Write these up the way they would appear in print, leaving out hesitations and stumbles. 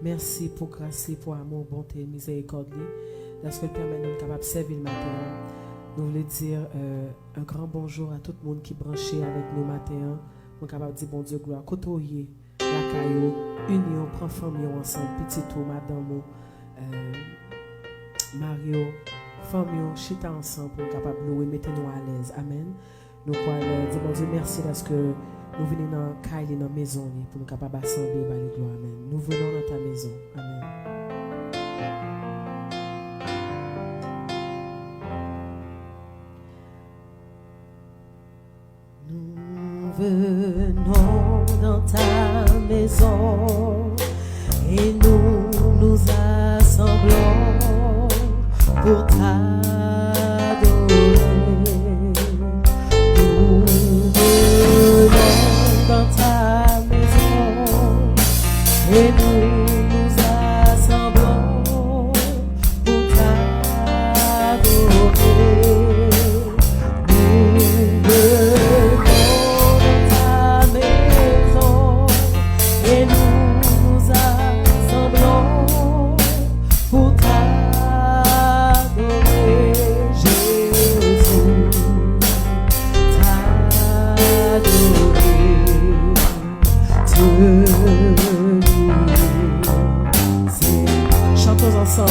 Merci pour grâce, pour amour, bonté, miséricorde. Parce que le permet de nous capables de servir le matin. Nous voulons dire un grand bonjour à tout le monde qui est branché avec nous matin. Nous capable de dire bon Dieu gloire. Côtoyer, la caillou, union, prend famille ensemble, petit tout, madame, Mario, famille, chita ensemble pour capable de louer, mettez-nous à l'aise. Amen. Nous pouvons dire bon Dieu merci parce que nous venons dans la maison pour nous capables d'assembler les gloires. Amen. Nous venons dans ta maison. Amen. Nous venons dans ta maison et nous nous assemblons pour t'adorer. Nous venons dans ta maison et nous nous assemblons pour t'adorer. Chantons ensemble.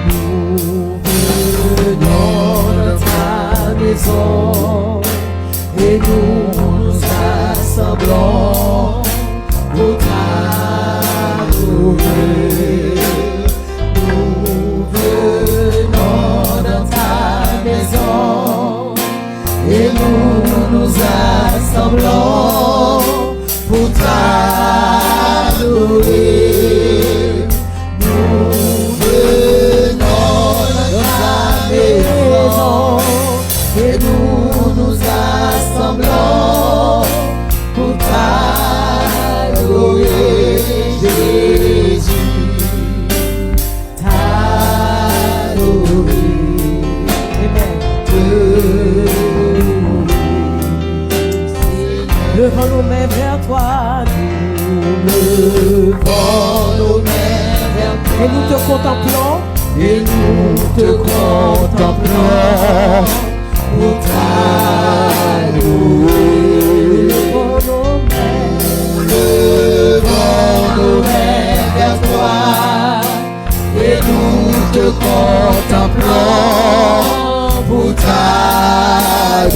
Nous venons dans ta maison et nous nous assemblons pour t'adorer. Nous venons dans ta maison et nous nous assemblons pour t'adorer. Et nous nous assemblons pour t'adorer, Jésus, t'adorer, levons nos mains vers toi, nous levons nos mains vers toi, Et nous te contemplons. et nous te contemplons pour t'adorer. Levons nos mains vers toi et nous te contemplons pour t'adorer.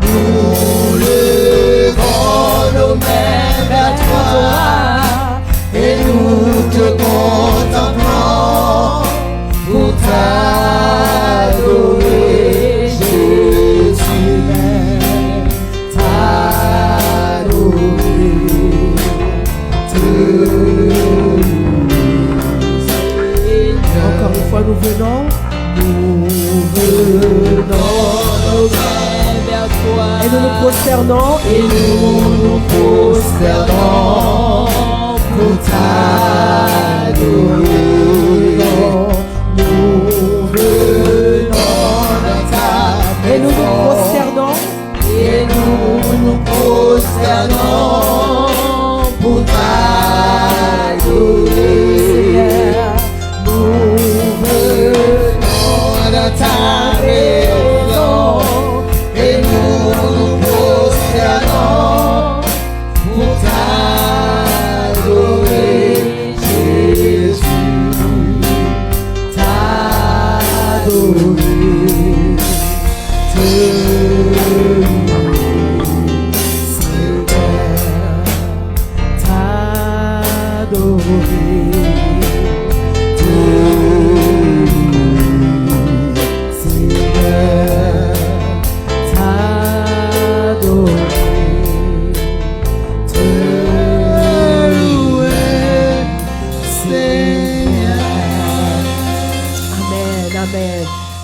Nous levons nos mains vers toi et nous te contemplons pour t'adorer, Jésus, t'adorer. Encore une fois, nous venons. Nous venons nos mains vers toi Et nous nous prosternons. et nous nous prosternons pour t'adorer. Nous venons dans ta Et nous nous maison prosternons. et nous nous prosternons pour t'adorer. Nous venons dans ta maison et nous nous prosternons pour t'adorer, Jésus, t'adorer,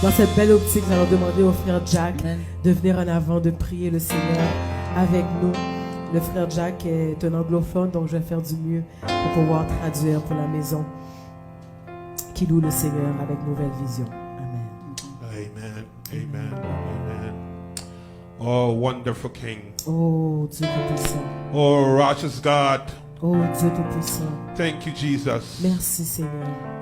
Dans cette belle optique, nous allons demander au frère Jack de venir en avant, de prier le Seigneur avec nous. Le frère Jack est un anglophone, donc je vais faire du mieux pour pouvoir traduire pour la maison qui loue le Seigneur avec nouvelle vision. Amen. Amen. Amen. Amen. Oh, wonderful King. Oh, Dieu est puissant. Oh, righteous God, Oh Dieu Tout-Puissant. Thank you, Jesus. Merci Seigneur.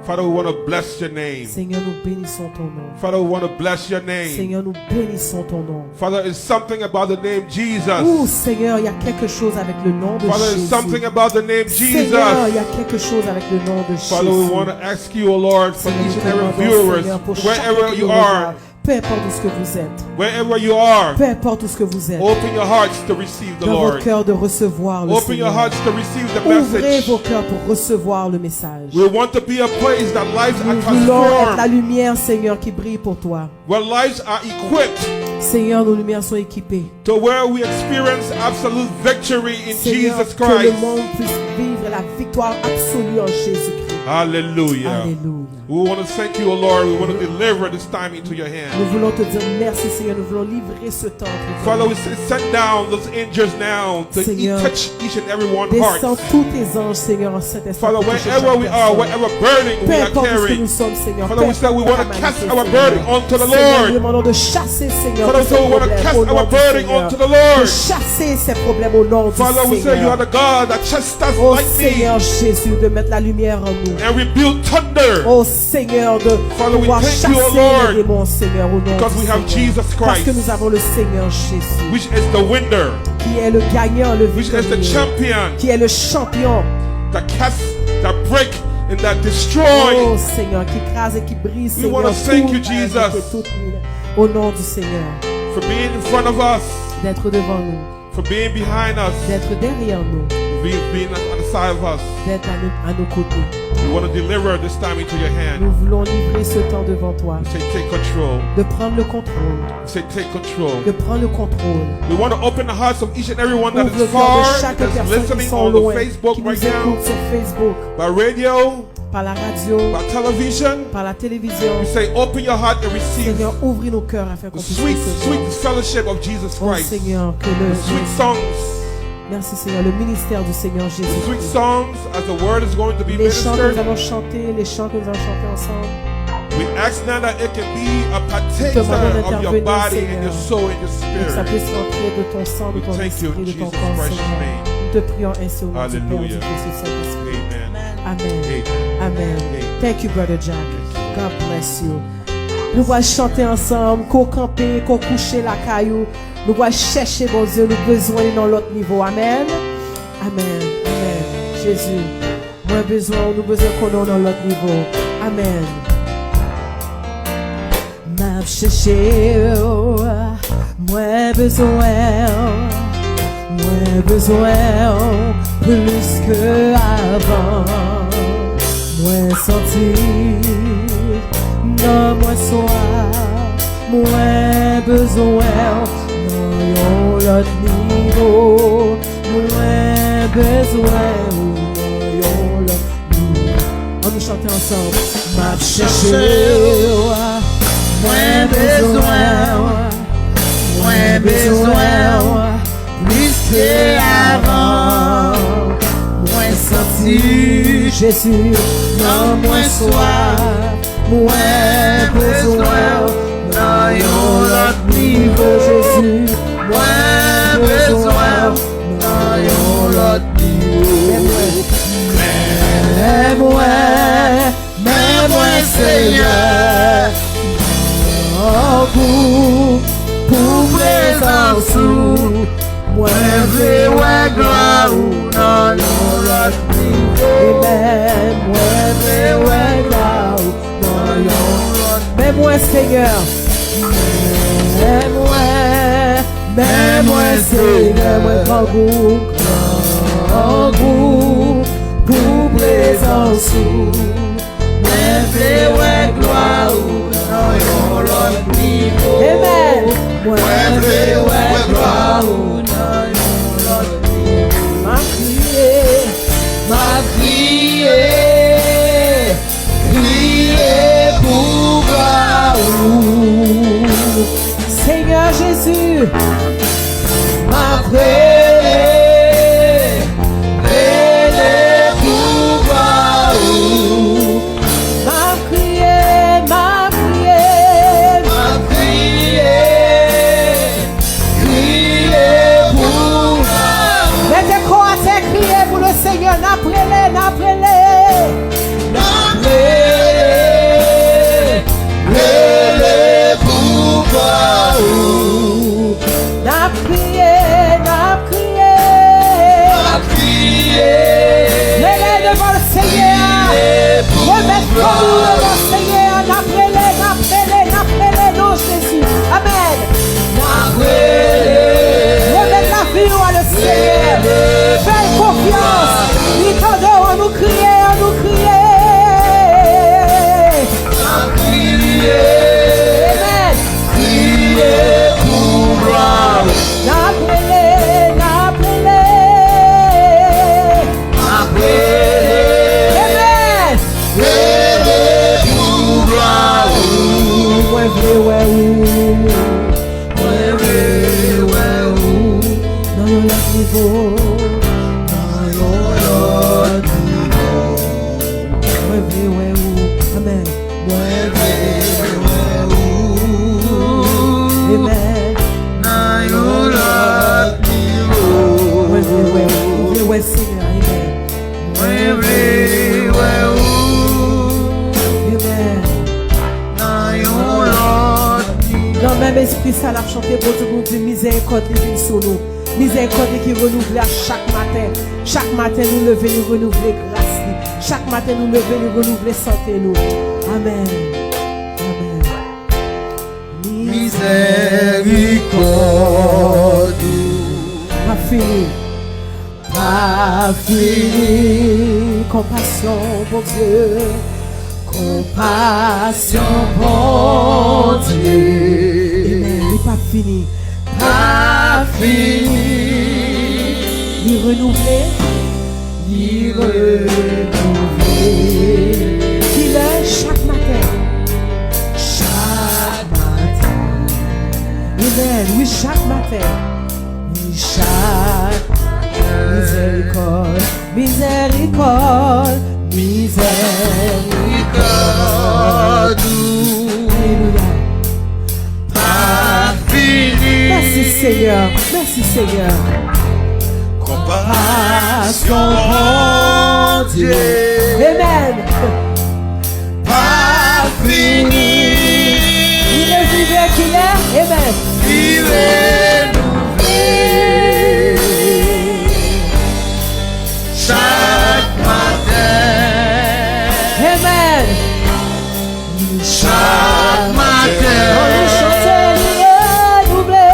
Father, we want to bless your name. Seigneur, nous bénissons ton nom. Father, we want to bless your name. Seigneur, nous bénissons ton nom. Father, it's something about the name Jesus. Oh Seigneur, il y a quelque chose avec le nom de Father, Jésus. it's something about the name Jesus. Seigneur, il y a quelque chose avec le nom de Father, we Jésus. want to ask you, O Lord, for Seigneur, each nous and every demandons, viewers, Seigneur, pour wherever chacun qui you nous are, regarde, peu importe où ce que vous êtes, wherever you are, peu importe où ce que vous êtes, open your hearts to receive the dans votre Lord. cœur de recevoir le Open your Seigneur. hearts to receive the Ouvrez message. vos cœurs pour recevoir le message. We want to be a place that lives are Nous voulons être la transformed, lumière, Seigneur, qui brille pour toi. where lives are equipped Seigneur, nos lumières sont équipées. to where we experience absolute victory in Seigneur, Jesus que le Christ. monde puisse vivre la victoire absolue en Jésus-Christ. Hallelujah. Alléluia. We want to thank you, O Lord. We want to deliver this time into your hand. Nous voulons te dire merci, Seigneur. Nous voulons livrer ce temps. entre tes Father, mains. we say, send down those angels now to Seigneur, touch each and every one's heart. Descends tous tes anges, Seigneur, en cet instant. Father, pour toucher wherever chaque we are, personne. whatever burden Peu we are importe où ce que carrying, nous sommes, Seigneur. Father, we peu say we importe want to la cast maladie, our Seigneur. burden onto the Seigneur, nous Lord. demandons de chasser, Seigneur, Father, tous we ces say we want to problèmes cast au nom our du burden Seigneur. onto the De Lord. chasser ces problèmes au nom du Father, we say you are Seigneur. the God that chastises Oh lightning Seigneur Jésus, de mettre la lumière en nous. and rebuild thunder. Oh Seigneur, de Father, we pouvoir thank you, O chasser Lord, les démons, Seigneur, au nom because du we have Seigneur. Jesus Parce que Christ, nous avons le Seigneur Jésus, which is the winner, qui est le gagnant, le which is the victorieux, champion, qui est le champion. that casts, that break, and that Oh destroy. Seigneur, qui écrase et qui brise, We Seigneur, wanna thank tout you, le Jesus. mal et tout au nom du Seigneur, For being in front of us, d'être devant nous, for being behind us, d'être derrière nous, being on the side of us. d'être à nos côtés. We want to deliver this time into your hand. Nous voulons livrer ce temps devant toi, We say, take control. de prendre le contrôle, We say, take control. de prendre le contrôle. We want to open the hearts of each and every one that Ouvre is le cœur far, de chaque that's personne qui listening sont on loin, the Facebook qui nous right now, écoute sur Facebook, by radio, par la radio, by television. par la télévision. We say, open your heart and receive Seigneur, ouvre nos cœurs afin qu'on the puisse sweet, recevoir. sweet fellowship of Jesus Oh Christ. Seigneur, que The sweet songs, merci Seigneur, le ministère du Seigneur the Jésus. sweet songs as the word is going to be Les chants que ministered. nous allons chanter, les chants que nous allons chanter ensemble. We ask now that it can be a partaker Demandons of your d'intervenir, body and Seigneur. your soul and your Et que ça spirit. puisse rentrer de ton sang, de We ton thank you in esprit, de ton Jesus' corps, precious Seigneur. name. Nous te prions ainsi au nom du Père, du Hallelujah. Fils et du Saint-Esprit. Amen. Amen. Amen. Amen. Thank you, Brother Jack. God bless you. Nous allons chanter ensemble, qu'on camper, qu'on coucher la caillou. Nous allons chercher, mon Dieu, nous besoin dans l'autre niveau. Amen. Amen. Amen. Jésus, moi besoin, nous besoin qu'on est dans l'autre niveau. Amen. M'a cherché, moi besoin plus que avant. Moi senti, non moi soif, moi besoin non l'autre niveau. Moi besoin non l'autre niveau. On nous chante ensemble. M'a cherché, moi besoin plus que avant. Moi senti Jésus, non moi soif, moi besoin dans l'autre niveau. Jésus, moi besoin dans l'autre niveau. Mais moi Seigneur, pour présence, moi veux gloire dans l'autre niveau. Amen. Moi veux gloire dans l'autre. Mais moi Seigneur, mais moi Seigneur, moi grand goût pour présence. Moi veux gloire dans l'autre niveau. Amen. Moi veux gloire dans l'autre niveau. Ma prière, crier pour gloire. Seigneur Jésus, ma prière, prier pour gloire. Ma prière, crier pour gloire. Mettez quoi à crier pour le Seigneur nouveau. Ouais, amen. Amen. Ouais, Seigneur, amen. Dans le même esprit, ça l'a chanté pour tout le monde, miséricorde qui vient sur nous. Miséricorde qui renouvelle à chaque matin. Chaque matin, nous lever, nous renouveler grâce. Chaque matin, nous lever, nous renouveler santé, nous. Amen. Amen. Miséricorde. Pas fini. Pas fini. Compassion pour Dieu. Compassion pour Dieu. Amen. Il n'est pas fini. Pas fini. Il renouveler. Il renouveler. Il est chaque matin. Chaque matin. Amen. Oui, chaque matin. Oui, chaque miséricorde. Miséricorde. Miséricorde. Alléluia. Pas fini. Merci Seigneur. Merci Seigneur. Compassion pour Dieu. Amen. Pas fini. Il est vivant qu'il est. Amen. Il est renouvelé chaque matin. Amen. Chaque matin. On est chanté, renouvelé.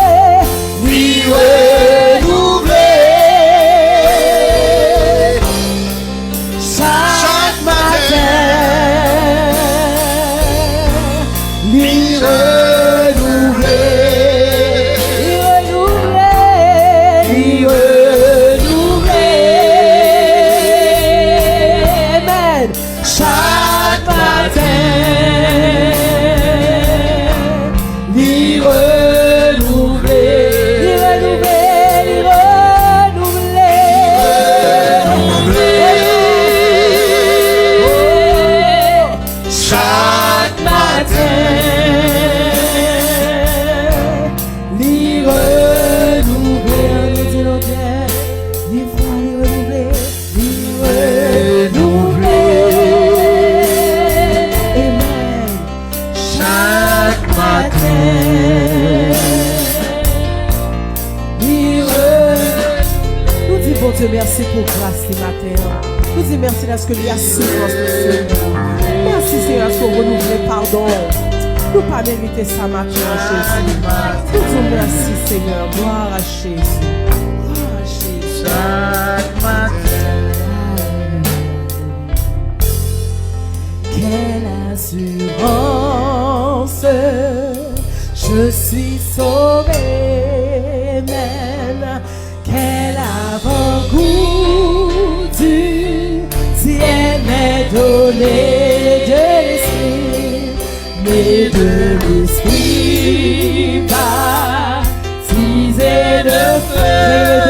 Chaque matin. Amen. Chaque matin. Dieu merci pour grâce ce matin. Nous disons merci parce que lui a souffrance pour Seigneur. Merci Seigneur pour renouveler pardon. Nous pas mériter ça matin Jésus. Nous disons merci Seigneur. Gloire à Jésus. Gloire à Jésus. Chaque matin. Quelle assurance, je suis sauvé. Amen. Quel avant-goût du ciel m'est donné de l'esprit, mais de l'esprit baptisé de feu.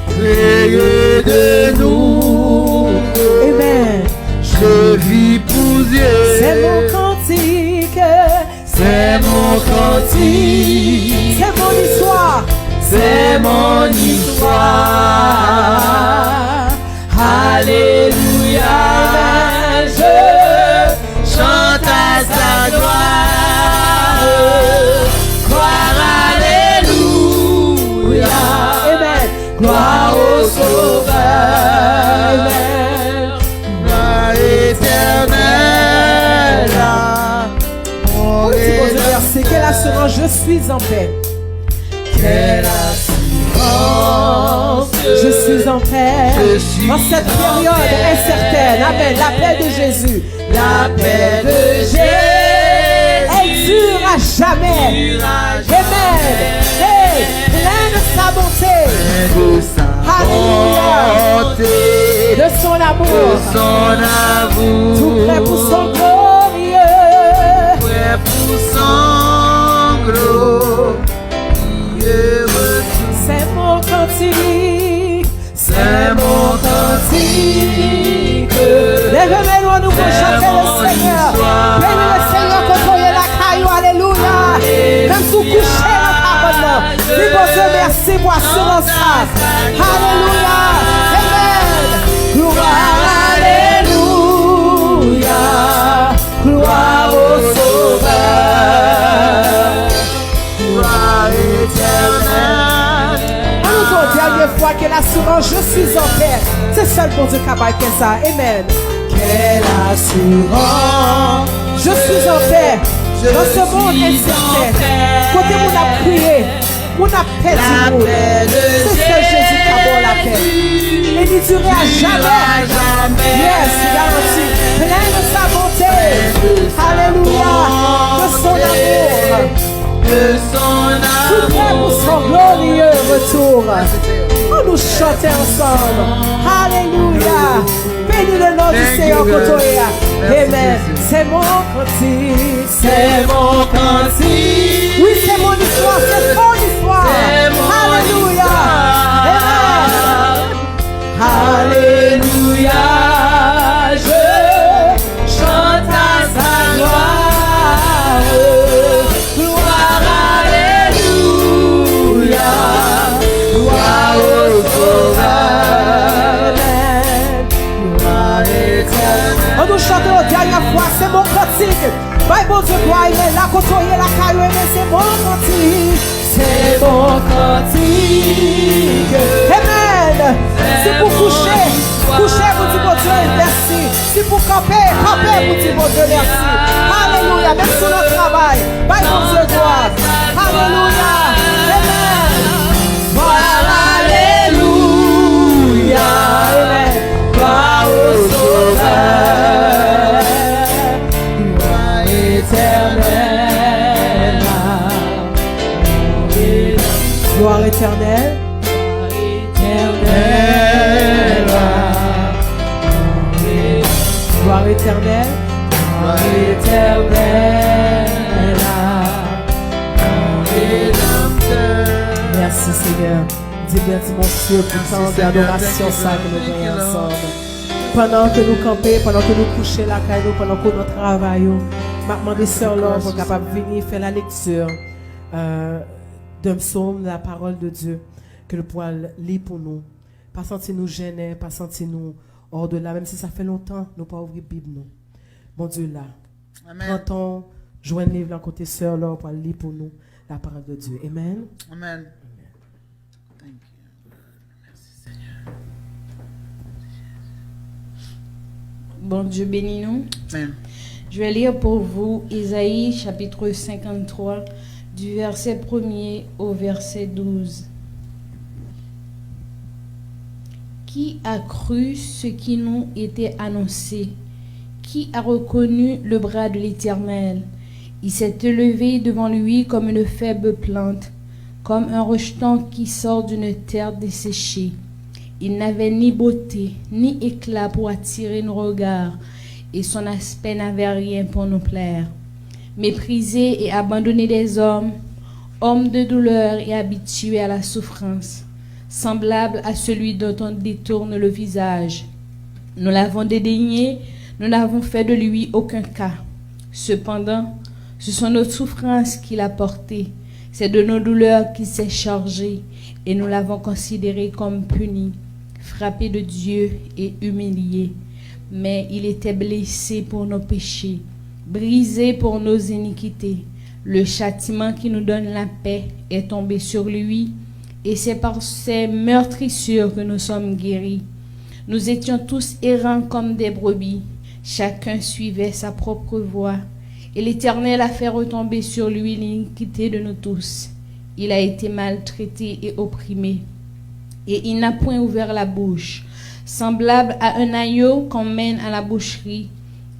Créé de nouveau. Amen. Je vis pour Dieu. C'est mon cantique. C'est mon cantique. C'est mon histoire. C'est mon histoire. Alléluia. Je chante à sa gloire. Gloire, alléluia. Amen. Gloire au Sauveur. Amen. Gloire éternelle. Mon C'est quelle assurance, je suis en paix. Quelle assurance. Je suis en paix. Je suis En cette période incertaine. Amen. La paix de Jésus. La paix de Jésus. Elle dure à jamais. Amen. Hey, pleine de sa bonté. De sa bonté. De son amour. De son amour. Tout prêt pour son glorieux. Prêt pour son glorieux. C'est mon merci pour assurance. Alléluia. Amen. Gloire, alléluia. Gloire au Sauveur. Gloire éternelle. Encore dernière fois que l'assurance, je suis en paix. C'est seul pour Dieu qui a fait ça. Amen. Quelle assurance. Je suis en paix. Dans ce monde incertain, côté mon a prié, mon a paix du monde. C'est seul Jésus qui a bon la paix. Et il durera à jamais. Yes, garanti. Plein de sa bonté. Alléluia. De son amour. Tout prêt pour son glorieux retour. On nous chante ensemble. Alléluia. Bénis le nom du Seigneur Kotoya. Amen. C'est mon cantique. C'est mon cantique. Oui, c'est mon histoire. C'est ton histoire. Alléluia. Amen. Alléluia. Je chante à sa gloire. Gloire, alléluia. Gloire au Sauveur. Gloire éternelle. On nous chante la dernière fois, c'est mon cantique. Bible Dieu gloire, il est là, côtoyer la caille, mais c'est mon cantique. C'est mon cantique. Amen. C'est pour coucher, coucher, vous dites bon Dieu, merci. C'est pour camper, camper, vous dites bon Dieu, merci. Alléluia, même sur notre travail. Bible Dieu gloire. Alléluia. Amen. Voilà, alléluia. Amen. Gloire au Sauveur. Gloire éternelle. Gloire éternelle. Gloire éternelle. Gloire éternelle. Merci Seigneur. Dis merci mon Dieu pour tant d'adoration ça que nous voyons ensemble. Pendant que nous campons, pendant que nous couchons la caille, pendant que nous travaillons, je demande Sœur Laure pour capable de venir faire la lecture d'un psaume, de la parole de Dieu, que le poil lit pour nous. Pas sentir nous gêner, pas sentir nous hors de là, même si ça fait longtemps, nous pas ouvrir la Bible. Nous. Bon Dieu là. Amen. Prends ton joint de livre là côté Sœur Laure pour lire pour nous la parole de Dieu. Amen. Amen. Thank you. Merci Seigneur. Bon Dieu bénis nous. Amen. Je vais lire pour vous Isaïe chapitre 53 du verset 1er au verset 12. Qui a cru ce qui nous était annoncé? Qui a reconnu le bras de l'Éternel? Il s'est élevé devant lui comme une faible plante, comme un rejeton qui sort d'une terre desséchée. Il n'avait ni beauté, ni éclat pour attirer nos regards, et son aspect n'avait rien pour nous plaire. Méprisé et abandonné des hommes, homme de douleur et habitué à la souffrance, semblable à celui dont on détourne le visage. Nous l'avons dédaigné, nous n'avons fait de lui aucun cas. Cependant, ce sont nos souffrances qu'il a portées, c'est de nos douleurs qu'il s'est chargé, et nous l'avons considéré comme puni, frappé de Dieu et humilié. Mais il était blessé pour nos péchés, brisé pour nos iniquités. Le châtiment qui nous donne la paix est tombé sur lui, et c'est par ses meurtrissures que nous sommes guéris. Nous étions tous errants comme des brebis, chacun suivait sa propre voie, et l'Éternel a fait retomber sur lui l'iniquité de nous tous. Il a été maltraité et opprimé, et il n'a point ouvert la bouche. Semblable à un agneau qu'on mène à la boucherie,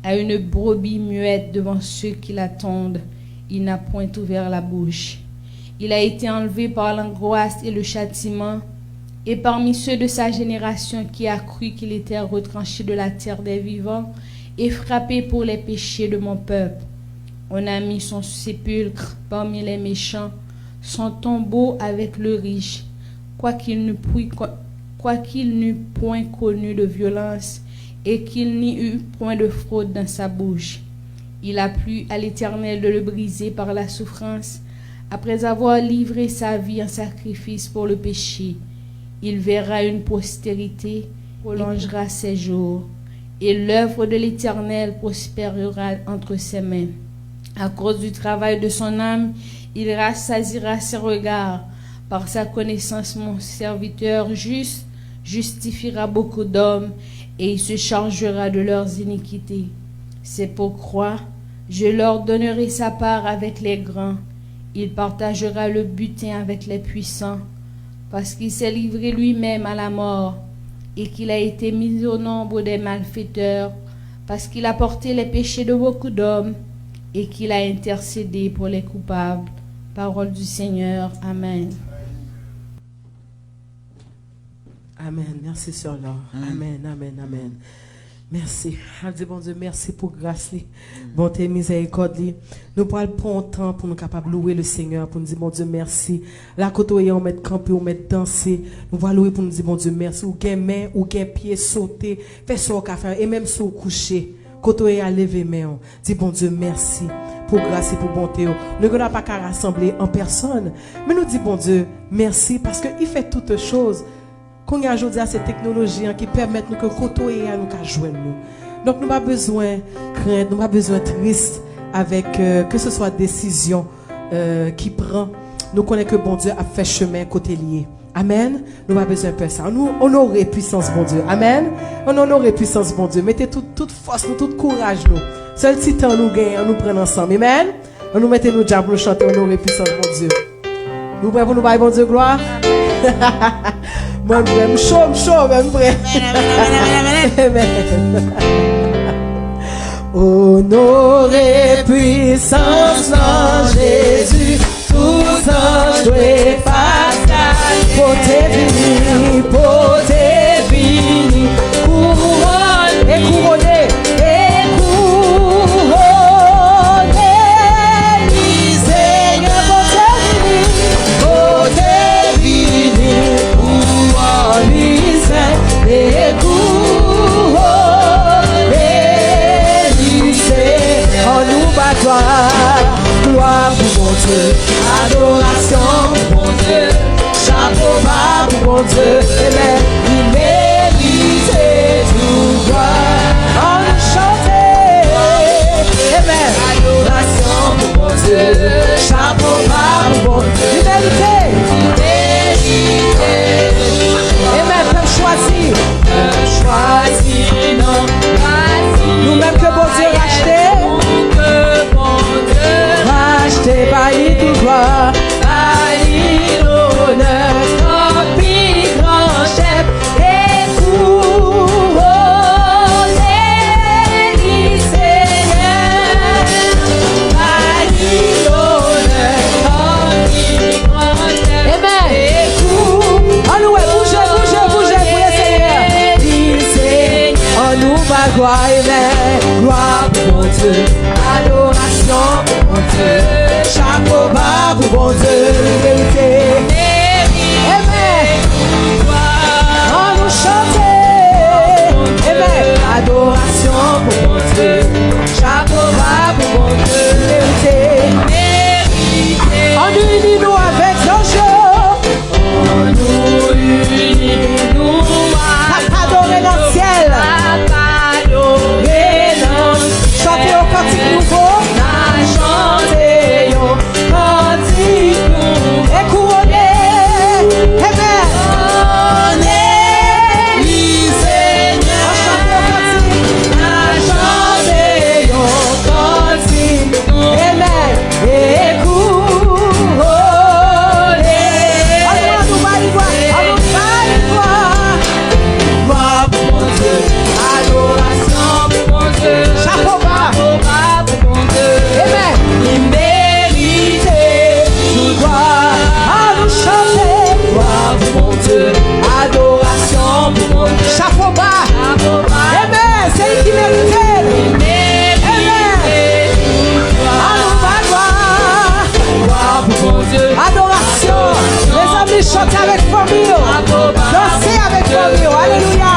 à une brebis muette devant ceux qui l'attendent, il n'a point ouvert la bouche. Il a été enlevé par l'angoisse et le châtiment, et parmi ceux de sa génération qui a cru qu'il était retranché de la terre des vivants et frappé pour les péchés de mon peuple. On a mis son sépulcre parmi les méchants, son tombeau avec le riche, quoiqu'il n'eût point connu de violence et qu'il n'y eût point de fraude dans sa bouche. Il a plu à l'Éternel de le briser par la souffrance, Après avoir livré sa vie en sacrifice pour le péché, il verra une postérité, prolongera ses jours, et l'œuvre de l'Éternel prospérera entre ses mains. À cause du travail de son âme, il rassasiera ses regards. Par sa connaissance, mon serviteur juste justifiera beaucoup d'hommes, et il se chargera de leurs iniquités. C'est pourquoi je leur donnerai sa part avec les grands. Il partagera le butin avec les puissants, parce qu'il s'est livré lui-même à la mort, et qu'il a été mis au nombre des malfaiteurs, parce qu'il a porté les péchés de beaucoup d'hommes, et qu'il a intercédé pour les coupables. Parole du Seigneur. Amen. Amen. Merci, Sœur Laure. Amen, amen, amen. Merci. Je dis, bon Dieu, merci pour grâce, bonté, miséricorde. Nous pourrons prendre un temps pour nous capables de louer le Seigneur, pour nous dire, bon Dieu, merci. La côte où on met camper, on met danser. Nous pourrons louer pour nous dire, bon Dieu, merci. Ou gain main, ou gain pied, sauter, faire ce qu'on faire, et même si on coucher, côté où on a levé main, dis, bon Dieu, merci pour grâce et pour bonté. Nous ne pas qu'à rassembler en personne, mais nous dit, bon Dieu, merci, parce qu'il fait toutes choses. Qu'on y a aujourd'hui à ces technologies qui permettent nous que côté à nous qu'à joindre nous. Donc nous n'avons pas besoin de crainte, nous n'avons pas besoin de triste avec que ce soit décision qui prend. Nous connaissons que bon Dieu a fait chemin côté lié. Amen. Nous n'avons pas besoin de faire ça. Nous honorer puissance bon Dieu. Amen. On honorer puissance bon Dieu. Mettez toute force, nous, tout courage nous. Seul petit temps nous gagne, nous prenons ensemble. Amen. On nous mettez nous diable pour chanter honorer puissance bon Dieu. Nous prêts pour nous bailler bon Dieu gloire. Moi, je suis chaud, même prêt. Honorez puissance en Jésus, tous anges doivent passer. Poté vini, couronne et couronné, Seigneur, poté vini, et couronné, en nous battoir, gloire pour mon Dieu, adoration pour mon Dieu, chapeau bas pour mon Dieu, amen, il mérite tout gloire, en nous chanter, amen, adoration pour mon Dieu, chapeau bas pour mon Dieu, il mérite, amen, comme choisi, non, nous-mêmes que bon Dieu racheté, bailli tout gloire, bailli l'honneur, rempli grand chef, et couronné, Seigneur, bailli l'honneur, rempli grand chef, amen, et couronné, bougez pour le Seigneur, en nous va gloire, amen, gloire pour mon Dieu, adoration pour mon Dieu, chapeau bas pour mon Dieu, vérité, amen, en nous chanter, amen, adoration pour mon Dieu, chapeau bas pour mon Dieu, vérité, en nous unissons avec l'ange, en nous unissons, adorer dans le ciel, chantez au cantique nouveau, chantez au cantique nouveau, et couronné, amen, Seigneur, chantez au cantique, amen, et couronné, allons nous bailler gloire pour mon Dieu, adoration pour mon Dieu, chapeau bas pour mon Dieu, amen, il mérite tout gloire, à nous chanter, gloire pour mon Dieu, adoration pour mon Dieu, chapeau bas, amen, c'est lui qui mérite, amen, à nous gloire, gloire pour mon Dieu, adoration, les amis chantent avec famille, dansez avec famille, alléluia.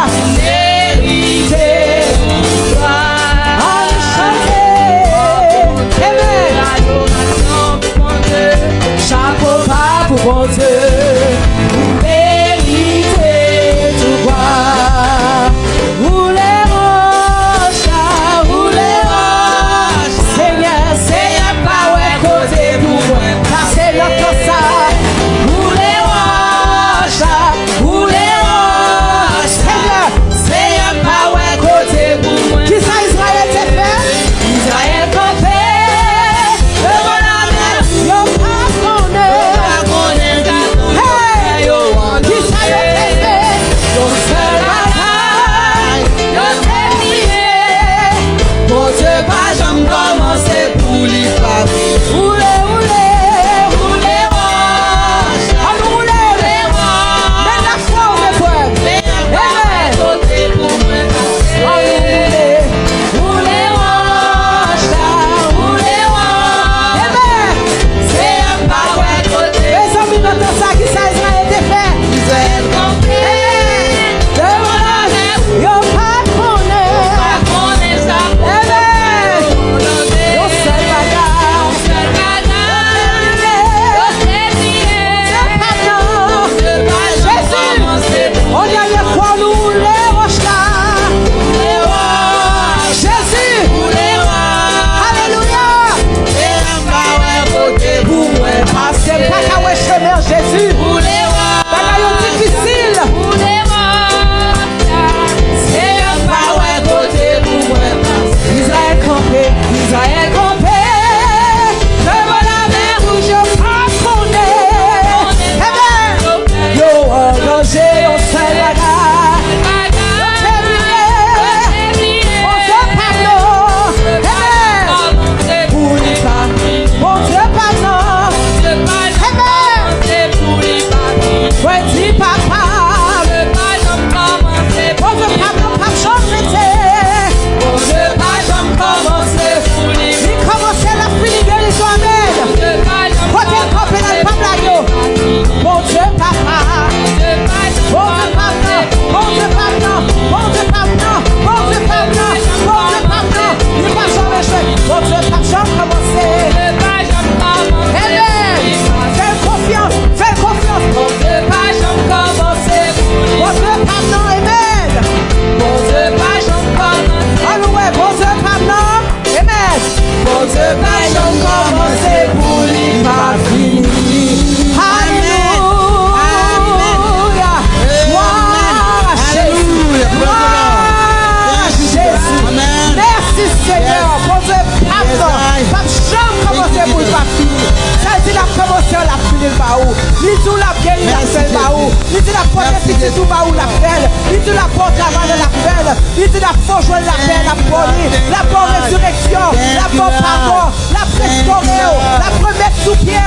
baou. Li tout la guéri la fait baou. Li tout la prophétie tout baou la fait. Li tout la porte travail la fait. Li tout la fauche la fait la poli. La bonne résurrection, la bonne pardon, la restaurer, la remettre sous pied,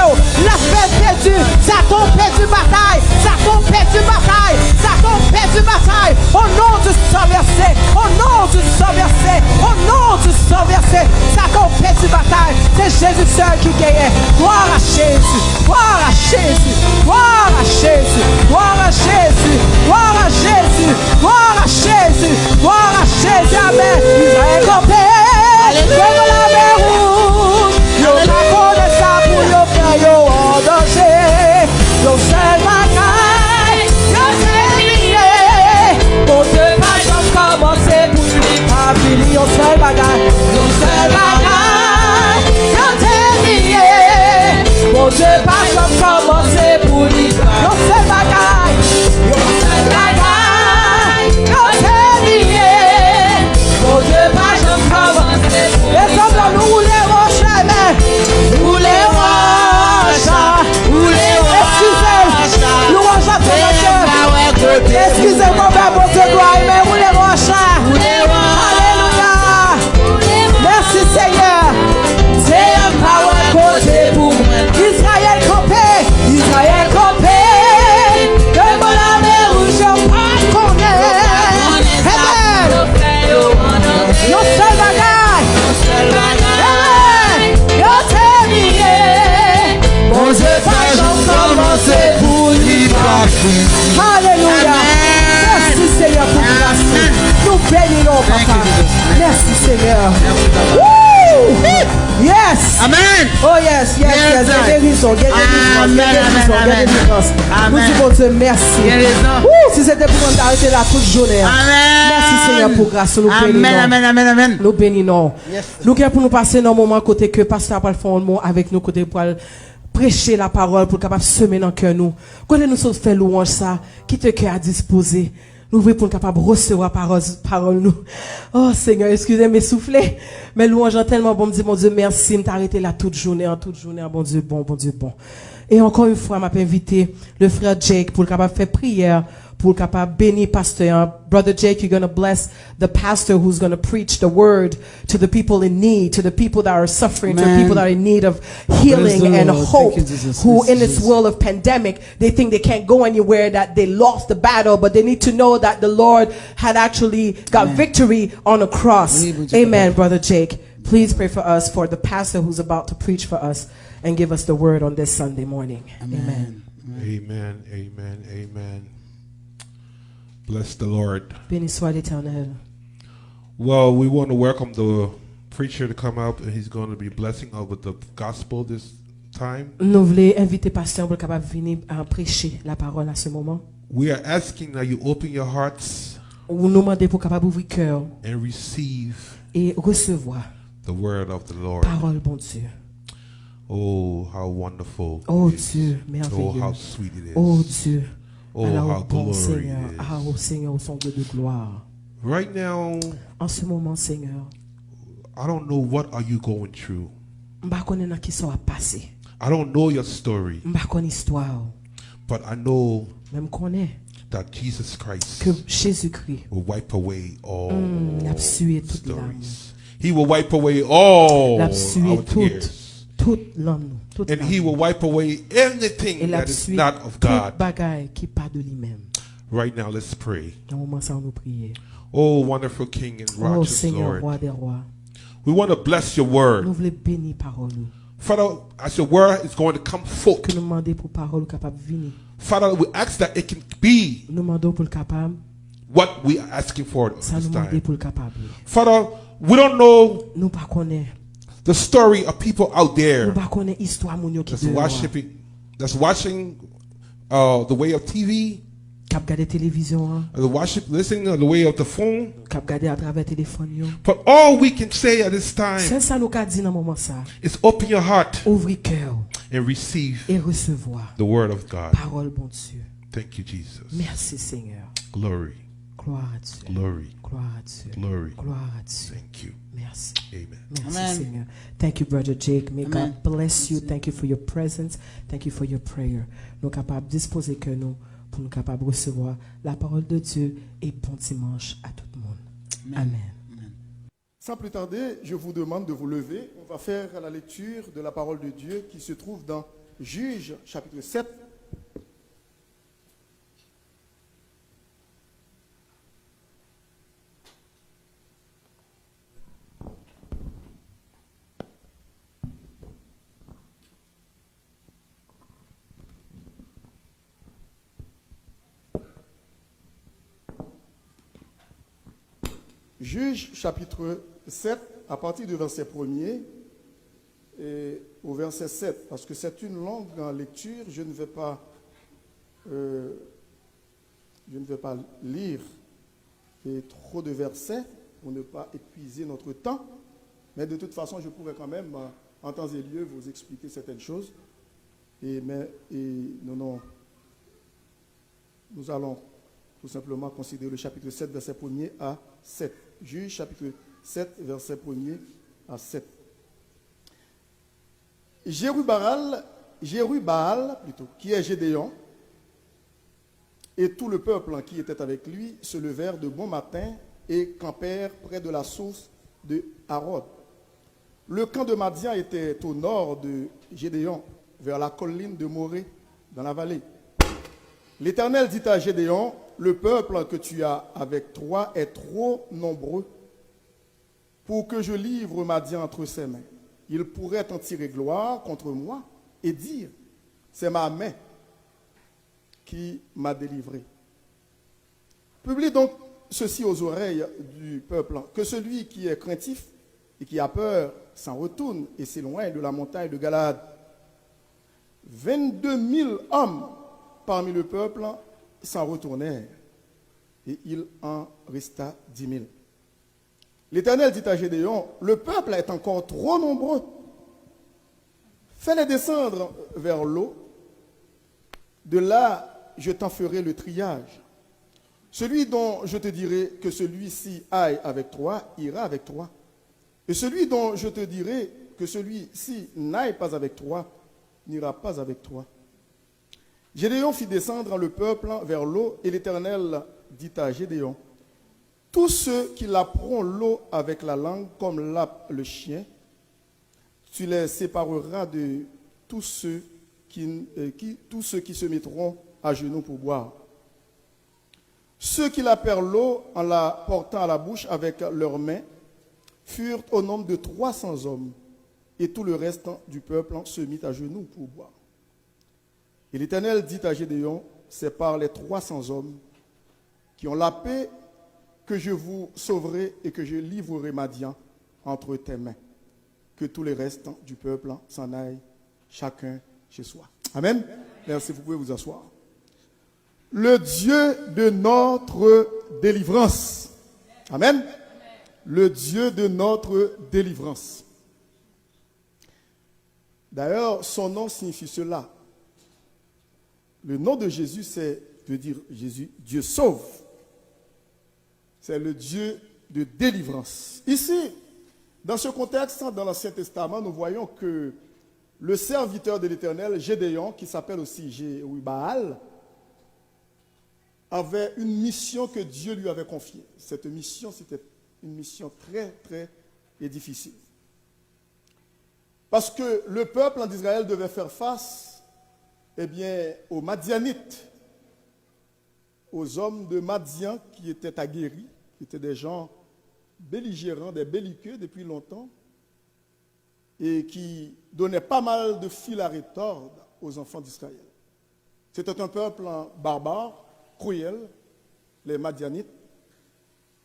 la fait perdu. Satan perdu bataille. Satan perdu bataille. Satan perdu bataille. Au nom du sang versé. Au nom du sang versé. Au nom du sang versé. Satan perdu bataille. C'est Jésus seul qui gagne. Gloire à Jésus. Gloire à Jésus. Gloire à Jésus. Gloire à Jésus. Gloire à Jésus. Gloire à Jésus. Gloire à Jésus. Amen. Israël campé. Comme la mer rouge. Yo pas connaît ça pour yo faire yo en danger. Yo seul bataille. Yo c'est lié. Mon Dieu pas jamais commencé pour lui pas fini. Yo seul bagaille. Yo seul bagaille. Yo c'est lié. Mon Dieu pas jamais commencé pour lui. Yo seul bagaille. Yo seul bagaille. Yo c'est lié. Mon Dieu pas jamais commencé pour lui. Les hommes là nous les roches, mais nous les roches. Nous les roches. Nous roches à ton cœur. Excusez-moi, mon Dieu, gloire, mais nous les roches. Alléluia. Merci Seigneur. C'est un power côté pour moi. Israël campé. Israël campé. De mon amour rouge, on pas connaît. Amen. Yo seul bagaille. Amen. Yo t'es lié. Mon Dieu, pas jamais commencé pour lui. Alléluia. Merci Seigneur pour grâce. Nous bénissons papa. Merci Seigneur. Woo! Yes. Amen. Oh yes, yes, yes. Guérison, guérison. Nous disons Dieu merci. Woo! Si c'était pour nous arrêter là toute journée. Amen. Merci Seigneur pour grâce. Nous Amen, bénissons. amen, amen, amen. Nous bénissons. Yes. Nous sommes pour nous passer dans un moment côté que pasteur va faire un mot avec nous côté pour prêcher la parole pour capable semer dans cœur nous. Quand nous sommes fait louange ça, qui te cœur à disposer. Nous voulons pour capable recevoir parole nous. Oh Seigneur, excusez-moi souffler, mais louange est tellement bon, me dit mon Dieu merci, m'ta arrêté là toute journée, bon Dieu bon, bon Dieu bon. Et encore une fois, m'a invité le frère Jake pour capable faire prière pour capable bénir pasteur. Brother Jake, you're going to bless the pastor who's going to preach the word to the people in need, to the people that are suffering, to the people that are in need of healing and hope, who in this world of pandemic, they think they can't go anywhere, that they lost the battle, but they need to know that the Lord had actually got victory on the cross. Amen, Brother Jake. Please pray for us, for the pastor who's about to preach for us and give us the word on this Sunday morning. Amen. Amen. Amen. Amen. Bless the Lord. Béni soit l'Éternel. Well, we want to welcome the preacher to come up, and he's going to be blessing us with the gospel this time. Nous voulons inviter pasteur pour capable venir prêcher la parole à ce moment. We are asking that you open your hearts Nous demandons pour capable ouvrir cœur and receive et recevoir the word of the Lord. parole bon Dieu. Oh, how wonderful. Oh it is. Dieu, Oh, merveilleux. how sweet it is. Oh Dieu. Oh, Alors, how bon glorious Seigneur, it is. ah, oh Seigneur, au son Dieu de gloire. Right now, En ce moment, Seigneur, I don't know what are you going through. m'pa connais nan qui ça a passé. I don't know your story, M'pa connais histoire. but I know Même connais that Jesus Christ que Jésus-Christ will wipe away all l'a sué toute l'âme. stories. He will wipe away all L'a sué our tears. toute l'âme, toute And he l'âme. will wipe away Et anything l'a that is sué not of toute God. bagaille qui pas de lui-même. Right now, let's pray. Dans le moment ça, on nous prier. Oh, wonderful King and Oh righteous Seigneur, Lord. roi des rois, We want to bless your word. nous voulons bénir parole nous. Father, as your word is going to come forth, Que nous demandons pour parole capable venir. Father, we ask that it can be Nous demandons pour le capable, what we are asking for at ça this nous demande time. pour le capable. Father, we don't know Nous pas connaît, the story of people out nous there pas connaît histoire moun yo qui that's de watching the way of TV, cap garder télévision, listening to the way of the phone. cap garder à travers téléphone yo. But all we can say at this time C'est ça nous qu'a dit dans moment ça. is open your heart Ouvrir cœur and receive et recevoir the word of God. parole bon Dieu. Thank you, Jesus. Merci Seigneur. Glory. Gloire à Dieu. Glory. Gloire à Dieu. Glory. Gloire à Dieu. Thank you. Merci. Amen. Merci, Amen. Seigneur. Thank you, Brother Jake. May Amen. God bless you. Thank you for your presence. Thank you for your prayer. Nous sommes capables de disposer que nous pour nous capables de recevoir la parole de Dieu et bon dimanche à tout le monde. Amen. Sans plus tarder, je vous demande de vous lever. On va faire la lecture de la parole de Dieu qui se trouve dans Juges chapitre 7. Juges chapitre 7, à partir du verset 1er et au verset 7, parce que c'est une longue lecture, je ne vais pas lire trop de versets pour ne pas épuiser notre temps, mais de toute façon, je pourrais quand même, en temps et lieu, vous expliquer certaines choses. Nous allons tout simplement considérer le chapitre 7, verset 1er à 7. Juges chapitre 7, verset 1er à 7. Jérubaal, qui est Gédéon, et tout le peuple qui était avec lui se levèrent de bon matin et campèrent près de la source de Harod. Le camp de Madian était au nord de Gédéon, vers la colline de Morée, dans la vallée. L'Éternel dit à Gédéon, le peuple que tu as avec toi est trop nombreux pour que je livre Madian entre ses mains. Il pourrait en tirer gloire contre moi et dire, c'est ma main qui m'a délivré. Publie donc ceci aux oreilles du peuple, que celui qui est craintif et qui a peur s'en retourne et s'éloigne de la montagne de Galade. 22 000 hommes parmi le peuple s'en retournèrent, et il en resta 10 000. L'Éternel dit à Gédéon, le peuple est encore trop nombreux. Fais-les descendre vers l'eau. De là, je t'en ferai le triage. Celui dont je te dirai que celui-ci aille avec toi, ira avec toi. Et celui dont je te dirai que celui-ci n'aille pas avec toi, n'ira pas avec toi. Gédéon fit descendre le peuple vers l'eau, et l'Éternel dit à Gédéon, tous ceux qui laperont l'eau avec la langue, comme lappe le chien, tu les sépareras de tous ceux qui se mettront à genoux pour boire. Ceux qui lapèrent l'eau en la portant à la bouche avec leurs mains furent au nombre de 300 hommes, et tout le reste du peuple se mit à genoux pour boire. Et l'Éternel dit à Gédéon, c'est par les 300 hommes qui ont lapé que je vous sauverai et que je livrerai Madian entre tes mains. Que tous les restes du peuple s'en aillent, chacun chez soi. Amen. Merci, vous pouvez vous asseoir. Le Dieu de notre délivrance. Amen. Le Dieu de notre délivrance. D'ailleurs, son nom signifie cela. Le nom de Jésus, veut dire Jésus, Dieu sauve. C'est le Dieu de délivrance. Ici, dans ce contexte, dans l'Ancien Testament, nous voyons que le serviteur de l'Éternel, Gédéon, qui s'appelle aussi Jérubaal, avait une mission que Dieu lui avait confiée. Cette mission, c'était une mission très, très difficile. Parce que le peuple d'Israël devait faire face aux Madianites, aux hommes de Madian qui étaient aguerris, qui étaient des gens belligérants, des belliqueux depuis longtemps, et qui donnaient pas mal de fil à retordre aux enfants d'Israël. C'était un peuple barbare, cruel, les Madianites,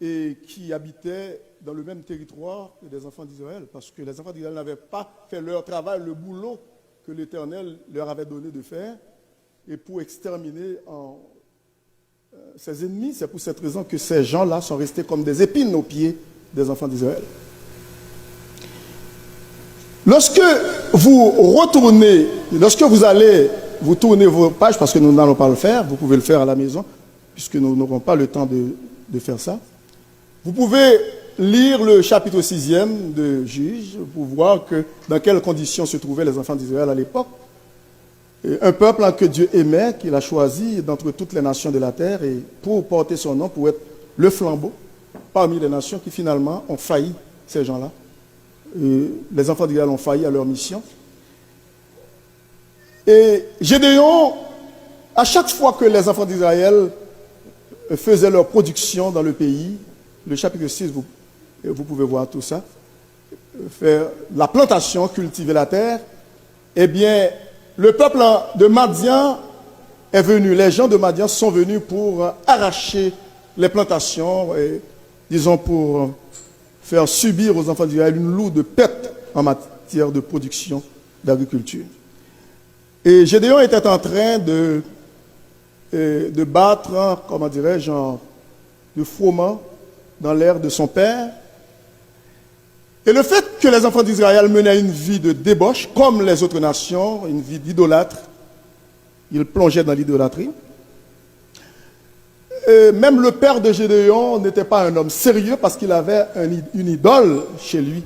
et qui habitaient dans le même territoire que les enfants d'Israël, parce que les enfants d'Israël n'avaient pas fait leur travail, le boulot que l'Éternel leur avait donné de faire, et pour exterminer ses ennemis. C'est pour cette raison que ces gens-là sont restés comme des épines aux pieds des enfants d'Israël. Lorsque vous tournez vos pages, parce que nous n'allons pas le faire, vous pouvez le faire à la maison, puisque nous n'aurons pas le temps de de faire ça. Vous pouvez lire le chapitre 6e de Juges pour voir que dans quelles conditions se trouvaient les enfants d'Israël à l'époque. Un peuple que Dieu aimait, qu'il a choisi d'entre toutes les nations de la terre et pour porter son nom, pour être le flambeau parmi les nations qui finalement ont failli, ces gens-là. Les enfants d'Israël ont failli à leur mission. Et Gédéon, à chaque fois que les enfants d'Israël faisaient leur production dans le pays, le chapitre 6, vous pouvez voir tout ça, faire la plantation, cultiver la terre, eh bien, le peuple de Madian est venu, les gens de Madian sont venus pour arracher les plantations, et, disons pour faire subir aux enfants d'Israël une lourde perte en matière de production d'agriculture. Et Gédéon était en train de battre, comment dirais-je, de froment dans l'ère de son père. Et le fait que les enfants d'Israël menaient une vie de débauche, comme les autres nations, une vie d'idolâtre, ils plongeaient dans l'idolâtrie. Même le père de Gédéon n'était pas un homme sérieux parce qu'il avait une idole chez lui.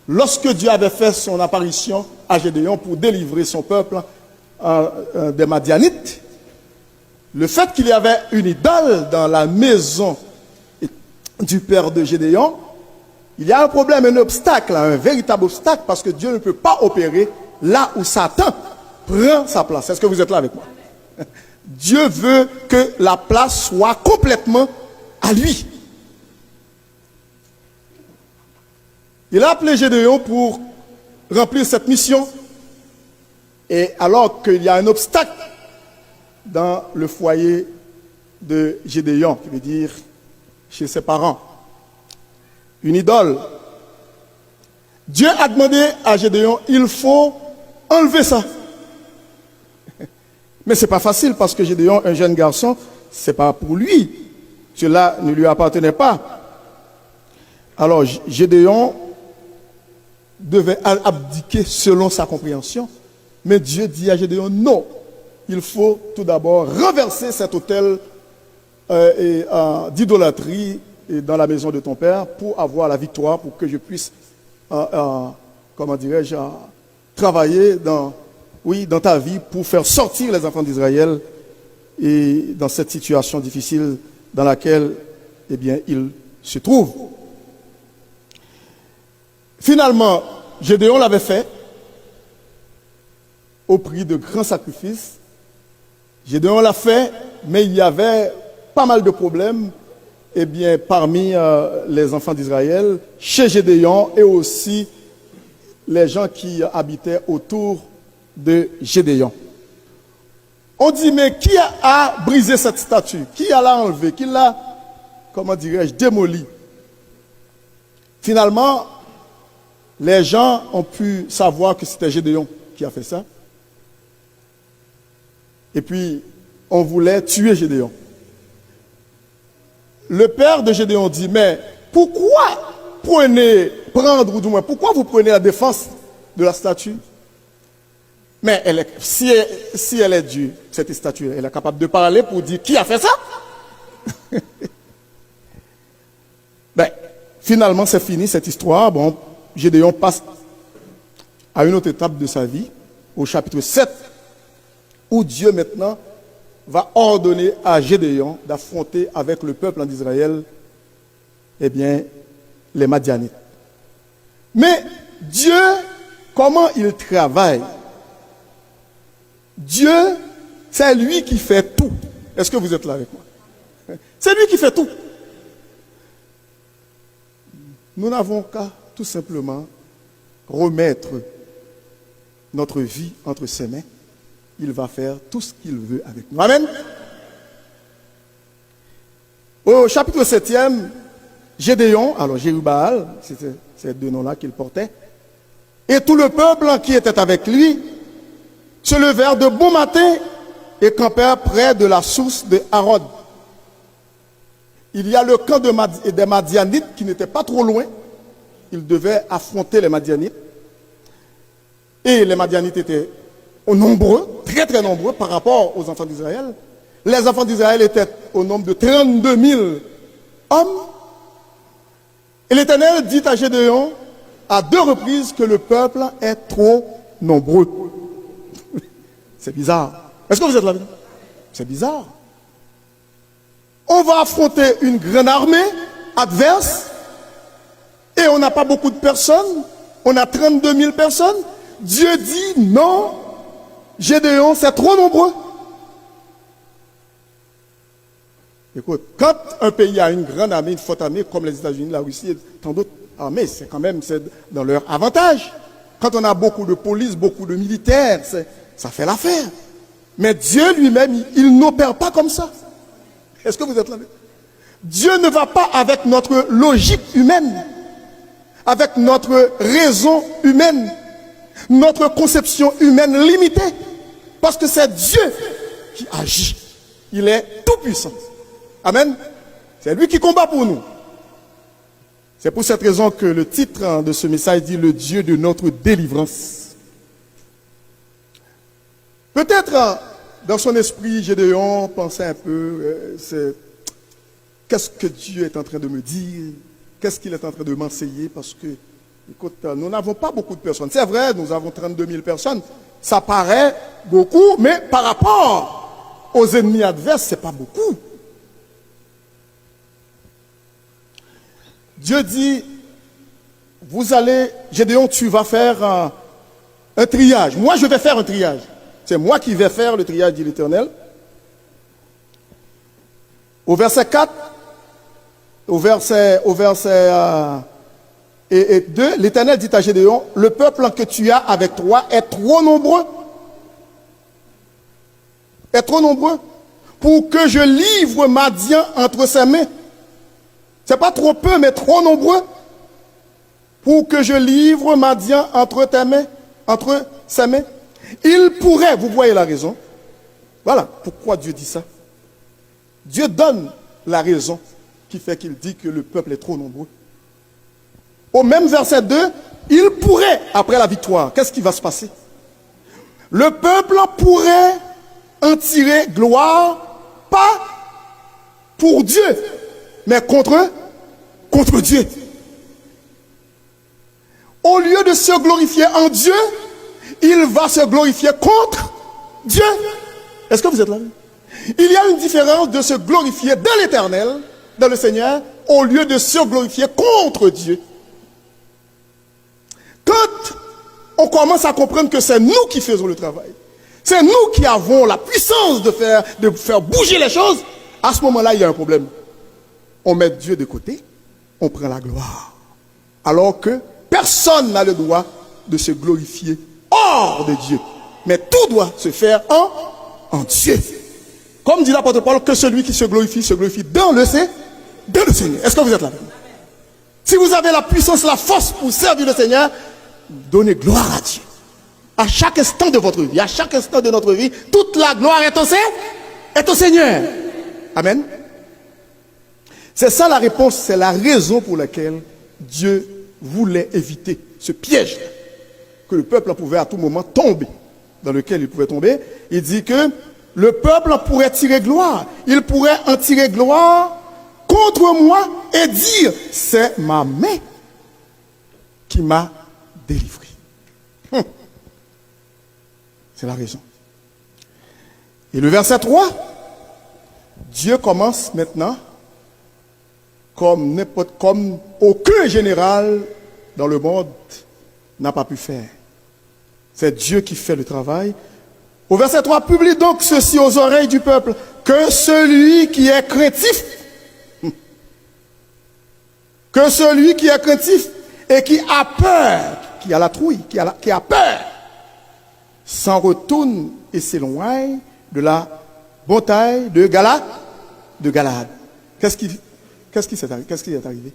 Lorsque Dieu avait fait son apparition à Gédéon pour délivrer son peuple des Madianites, le fait qu'il y avait une idole dans la maison du père de Gédéon, il y a un problème, un obstacle, un véritable obstacle, parce que Dieu ne peut pas opérer là où Satan prend sa place. Est-ce que vous êtes là avec moi? Dieu veut que la place soit complètement à lui. Il a appelé Gédéon pour remplir cette mission. Et alors qu'il y a un obstacle dans le foyer de Gédéon, qui veut dire chez ses parents, une idole, Dieu a demandé à Gédéon, il faut enlever ça. Mais ce n'est pas facile parce que Gédéon, un jeune garçon, ce n'est pas pour lui. Cela ne lui appartenait pas. Alors Gédéon devait abdiquer selon sa compréhension. Mais Dieu dit à Gédéon, non, il faut tout d'abord renverser cet autel d'idolâtrie dans la maison de ton père pour avoir la victoire, pour que je puisse, comment dirais-je, travailler dans ta vie pour faire sortir les enfants d'Israël et dans cette situation difficile dans laquelle, eh bien, ils se trouvent. Finalement, Gédéon l'avait fait au prix de grands sacrifices. Gédéon l'a fait, mais il y avait pas mal de problèmes, eh bien, parmi les enfants d'Israël, chez Gédéon et aussi les gens qui habitaient autour de Gédéon. On dit, mais qui a brisé cette statue? Qui l'a enlevée? Qui l'a, comment dirais-je, démolie? Finalement, les gens ont pu savoir que c'était Gédéon qui a fait ça. Et puis, on voulait tuer Gédéon. Le père de Gédéon dit, mais pourquoi pourquoi vous prenez la défense de la statue? Mais si elle est Dieu, cette statue, elle est capable de parler pour dire qui a fait ça? Ben, finalement, c'est fini cette histoire. Bon, Gédéon passe à une autre étape de sa vie, au chapitre 7, où Dieu maintenant va ordonner à Gédéon d'affronter avec le peuple d'Israël, eh bien, les Madianites. Mais Dieu, comment il travaille? Dieu, c'est lui qui fait tout. Est-ce que vous êtes là avec moi? C'est lui qui fait tout. Nous n'avons qu'à tout simplement remettre notre vie entre ses mains. Il va faire tout ce qu'il veut avec nous. Amen. Au chapitre 7e, Gédéon, alors Jérubbaal, c'était ces deux noms-là qu'il portait, et tout le peuple qui était avec lui se levèrent de bon matin et campèrent près de la source de Harod. Il y a le camp des Madianites qui n'était pas trop loin. Ils devaient affronter les Madianites. Et les Madianites étaient nombreux, très très nombreux par rapport aux enfants d'Israël. Les enfants d'Israël étaient au nombre de 32 000 homme. Et l'Éternel dit à Gédéon à 2 reprises que le peuple est trop nombreux. C'est bizarre. Est-ce que vous êtes là? C'est bizarre. On va affronter une grande armée adverse et on n'a pas beaucoup de personnes. On a 32 000 personnes. Dieu dit non, Gédéon, c'est trop nombreux. Écoute, quand un pays a une grande armée, une forte armée, comme les États-Unis, la Russie et tant d'autres armées, c'est quand même dans leur avantage. Quand on a beaucoup de police, beaucoup de militaires, ça fait l'affaire. Mais Dieu lui-même, il n'opère pas comme ça. Est-ce que vous êtes là? Dieu ne va pas avec notre logique humaine, avec notre raison humaine, notre conception humaine limitée. Parce que c'est Dieu qui agit. Il est tout puissant. Amen. C'est lui qui combat pour nous. C'est pour cette raison que le titre de ce message dit le Dieu de notre délivrance. Peut-être dans son esprit, Gédéon pensait un peu, qu'est-ce que Dieu est en train de me dire? Qu'est-ce qu'il est en train de m'enseigner? Parce que, écoute, nous n'avons pas beaucoup de personnes. C'est vrai, nous avons 32 000 personnes. Ça paraît beaucoup, mais par rapport aux ennemis adverses, c'est pas beaucoup. Dieu dit, vous allez, Gédéon, tu vas faire un triage. Moi, je vais faire un triage. C'est moi qui vais faire le triage, dit l'Éternel. Au verset 4, au verset 2, l'Éternel dit à Gédéon, le peuple que tu as avec toi est trop nombreux. Est trop nombreux pour que je livre Madian entre ses mains. C'est pas trop peu, mais trop nombreux pour que je livre Madian entre tes mains, entre ses mains. Il pourrait, vous voyez la raison. Voilà pourquoi Dieu dit ça. Dieu donne la raison qui fait qu'il dit que le peuple est trop nombreux. Au même verset 2, il pourrait, après la victoire, qu'est-ce qui va se passer? Le peuple pourrait en tirer gloire, pas pour Dieu, mais contre Dieu. Au lieu de se glorifier en Dieu, il va se glorifier contre Dieu. Est-ce que vous êtes là? Il y a une différence de se glorifier dans l'Éternel, dans le Seigneur, au lieu de se glorifier contre Dieu. Quand on commence à comprendre que c'est nous qui faisons le travail, c'est nous qui avons la puissance de faire bouger les choses, à ce moment-là, il y a un problème. On met Dieu de côté, on prend la gloire. Alors que personne n'a le droit de se glorifier hors de Dieu. Mais tout doit se faire en Dieu. Comme dit l'apôtre Paul, que celui qui se glorifie dans le Seigneur. Est-ce que vous êtes là? Si vous avez la puissance, la force pour servir le Seigneur, donnez gloire à Dieu. À chaque instant de votre vie, à chaque instant de notre vie, toute la gloire est au Seigneur. Amen. C'est ça la réponse, c'est la raison pour laquelle Dieu voulait éviter ce piège que le peuple pouvait à tout moment tomber, dans lequel il pouvait tomber. Il dit que le peuple pourrait tirer gloire. Il pourrait en tirer gloire contre moi et dire, c'est ma main qui m'a délivré. C'est la raison. Et le verset 3, Dieu commence maintenant comme aucun général dans le monde n'a pas pu faire. C'est Dieu qui fait le travail. Au verset 3, publie donc ceci aux oreilles du peuple, que celui qui est craintif, et qui a peur, qui a la trouille, qui a peur, s'en retourne et s'éloigne de la bataille de Galade. Qu'est-ce qui est arrivé?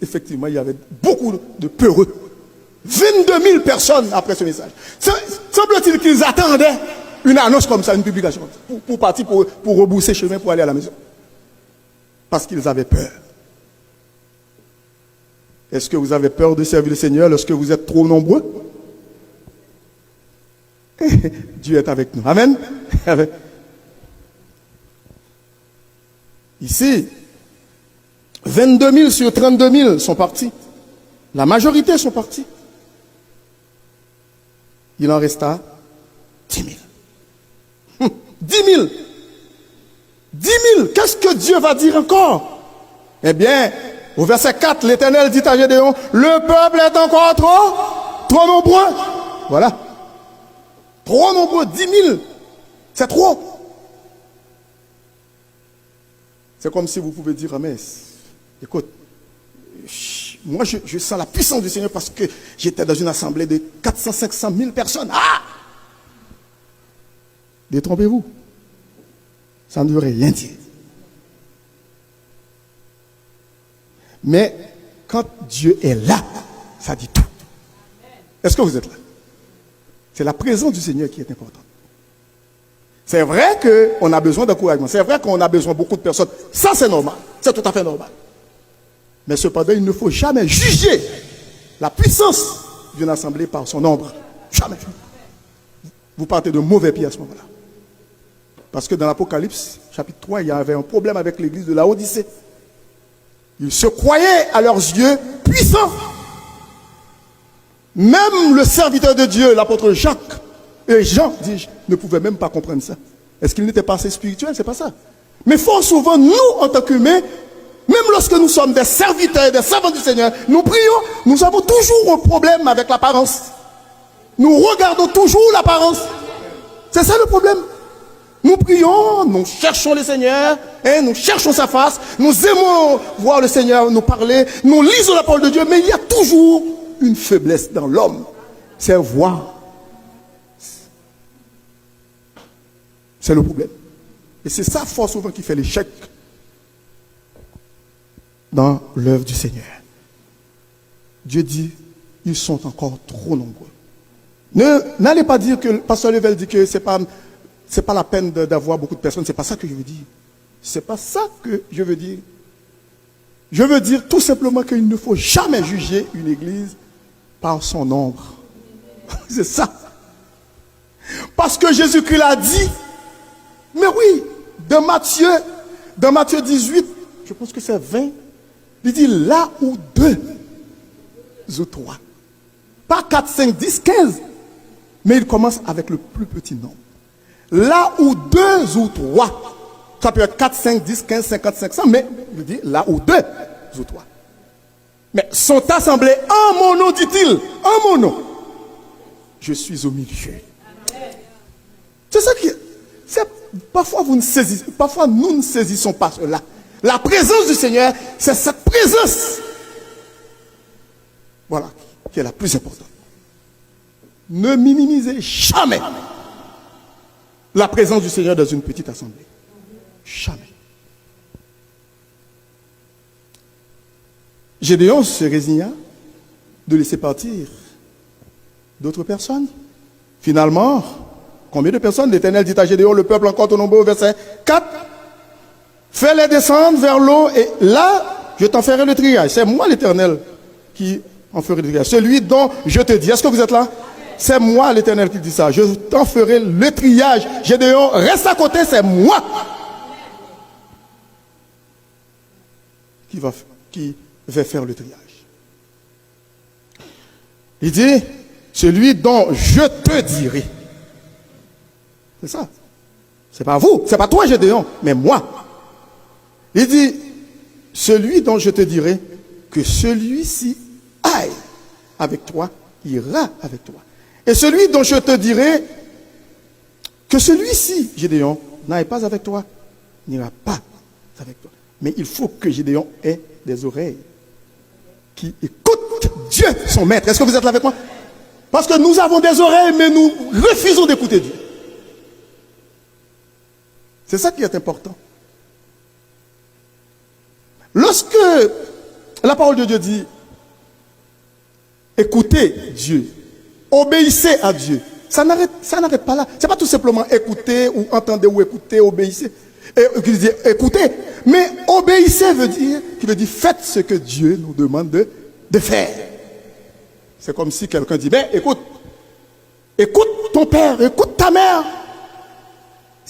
Effectivement, il y avait beaucoup de peureux. 22 000 personnes après ce message. Semble-t-il qu'ils attendaient une annonce comme ça, une publication, pour partir, pour rebousser chemin pour aller à la maison. Parce qu'ils avaient peur. Est-ce que vous avez peur de servir le Seigneur lorsque vous êtes trop nombreux? Dieu est avec nous. Amen. Ici, 22 000 sur 32 000 sont partis. La majorité sont partis. Il en resta 10 000. 10 000. 10 000. Qu'est-ce que Dieu va dire encore? Eh bien, au verset 4, l'Éternel dit à Gédéon, le peuple est encore trop nombreux. Voilà. Trop nombreux, 10 000. C'est trop. C'est comme si vous pouvez dire à Metz, écoute, moi je sens la puissance du Seigneur parce que j'étais dans une assemblée de 400, 500 000 personnes. Ah! Détrompez-vous. Ça ne veut rien dire. Mais quand Dieu est là, ça dit tout. Est-ce que vous êtes là? C'est la présence du Seigneur qui est importante. C'est vrai qu'on a besoin d'encouragement. C'est vrai qu'on a besoin de beaucoup de personnes. Ça, c'est normal. C'est tout à fait normal. Mais cependant, il ne faut jamais juger la puissance d'une assemblée par son nombre. Jamais. Vous partez de mauvais pieds à ce moment-là. Parce que dans l'Apocalypse, chapitre 3, il y avait un problème avec l'église de Laodicée. Ils se croyaient à leurs yeux puissants. Même le serviteur de Dieu, l'apôtre Jacques et Jean, dis-je, ne pouvaient même pas comprendre ça. Est-ce qu'ils n'étaient pas assez spirituels? C'est pas ça. Mais fort souvent, nous, en tant qu'humains, même lorsque nous sommes des serviteurs et des servants du Seigneur, nous prions, nous avons toujours un problème avec l'apparence. Nous regardons toujours l'apparence. C'est ça le problème. Nous prions, nous cherchons le Seigneur, nous cherchons sa face, nous aimons voir le Seigneur nous parler, nous lisons la parole de Dieu, mais il y a toujours une faiblesse dans l'homme. C'est voir. C'est le problème. Et c'est ça fort souvent qui fait l'échec dans l'œuvre du Seigneur. Dieu dit, ils sont encore trop nombreux. N'allez pas dire que, Pasteur Level dit que c'est pas la peine d'avoir beaucoup de personnes. C'est pas ça que je veux dire. C'est pas ça que je veux dire. Je veux dire tout simplement qu'il ne faut jamais juger une église par son nombre. C'est ça. Parce que Jésus-Christ l'a dit. Mais oui, dans Matthieu 18, je pense que c'est 20, il dit là où 2 ou 3. Pas 4, 5, 10, 15. Mais il commence avec le plus petit nombre. Là où 2 ou 3. Ça peut être 4, 5, 10, 15, 50, 500. Mais il dit là où 2 ou 3. Mais sont assemblés en mon nom, dit-il. En mon nom. Je suis au milieu. C'est ça qui est. Parfois nous ne saisissons pas cela. La présence du Seigneur, c'est cette présence. Voilà, qui est la plus importante. Ne minimisez jamais la présence du Seigneur dans une petite assemblée. Jamais. Gédéon se résigna de laisser partir d'autres personnes. Finalement, combien de personnes? L'Éternel dit à Gédéon, le peuple encore au nombreux, verset 4. Fais-les descendre vers l'eau et là, je t'en ferai le triage. C'est moi l'Éternel qui en ferai le triage. Celui dont je te dis. Est-ce que vous êtes là? C'est moi l'Éternel qui dit ça. Je t'en ferai le triage. Gédéon, reste à côté, c'est moi qui vais faire le triage. Il dit, celui dont je te dirai. C'est ça. C'est pas vous, c'est pas toi Gédéon, mais moi. Il dit, celui dont je te dirai que celui-ci aille avec toi, ira avec toi. Et celui dont je te dirai que celui-ci, Gédéon, n'aille pas avec toi, n'ira pas avec toi. Mais il faut que Gédéon ait des oreilles qui écoutent Dieu, son maître. Est-ce que vous êtes là avec moi? Parce que nous avons des oreilles, mais nous refusons d'écouter Dieu. C'est ça qui est important. Lorsque la parole de Dieu dit écoutez Dieu, obéissez à Dieu, ça n'arrête pas là. Ce n'est pas tout simplement écouter ou entendre ou écouter, obéissez. Écoutez, mais obéissez veut dire faites ce que Dieu nous demande de faire. C'est comme si quelqu'un dit, ben écoute ton père, écoute ta mère.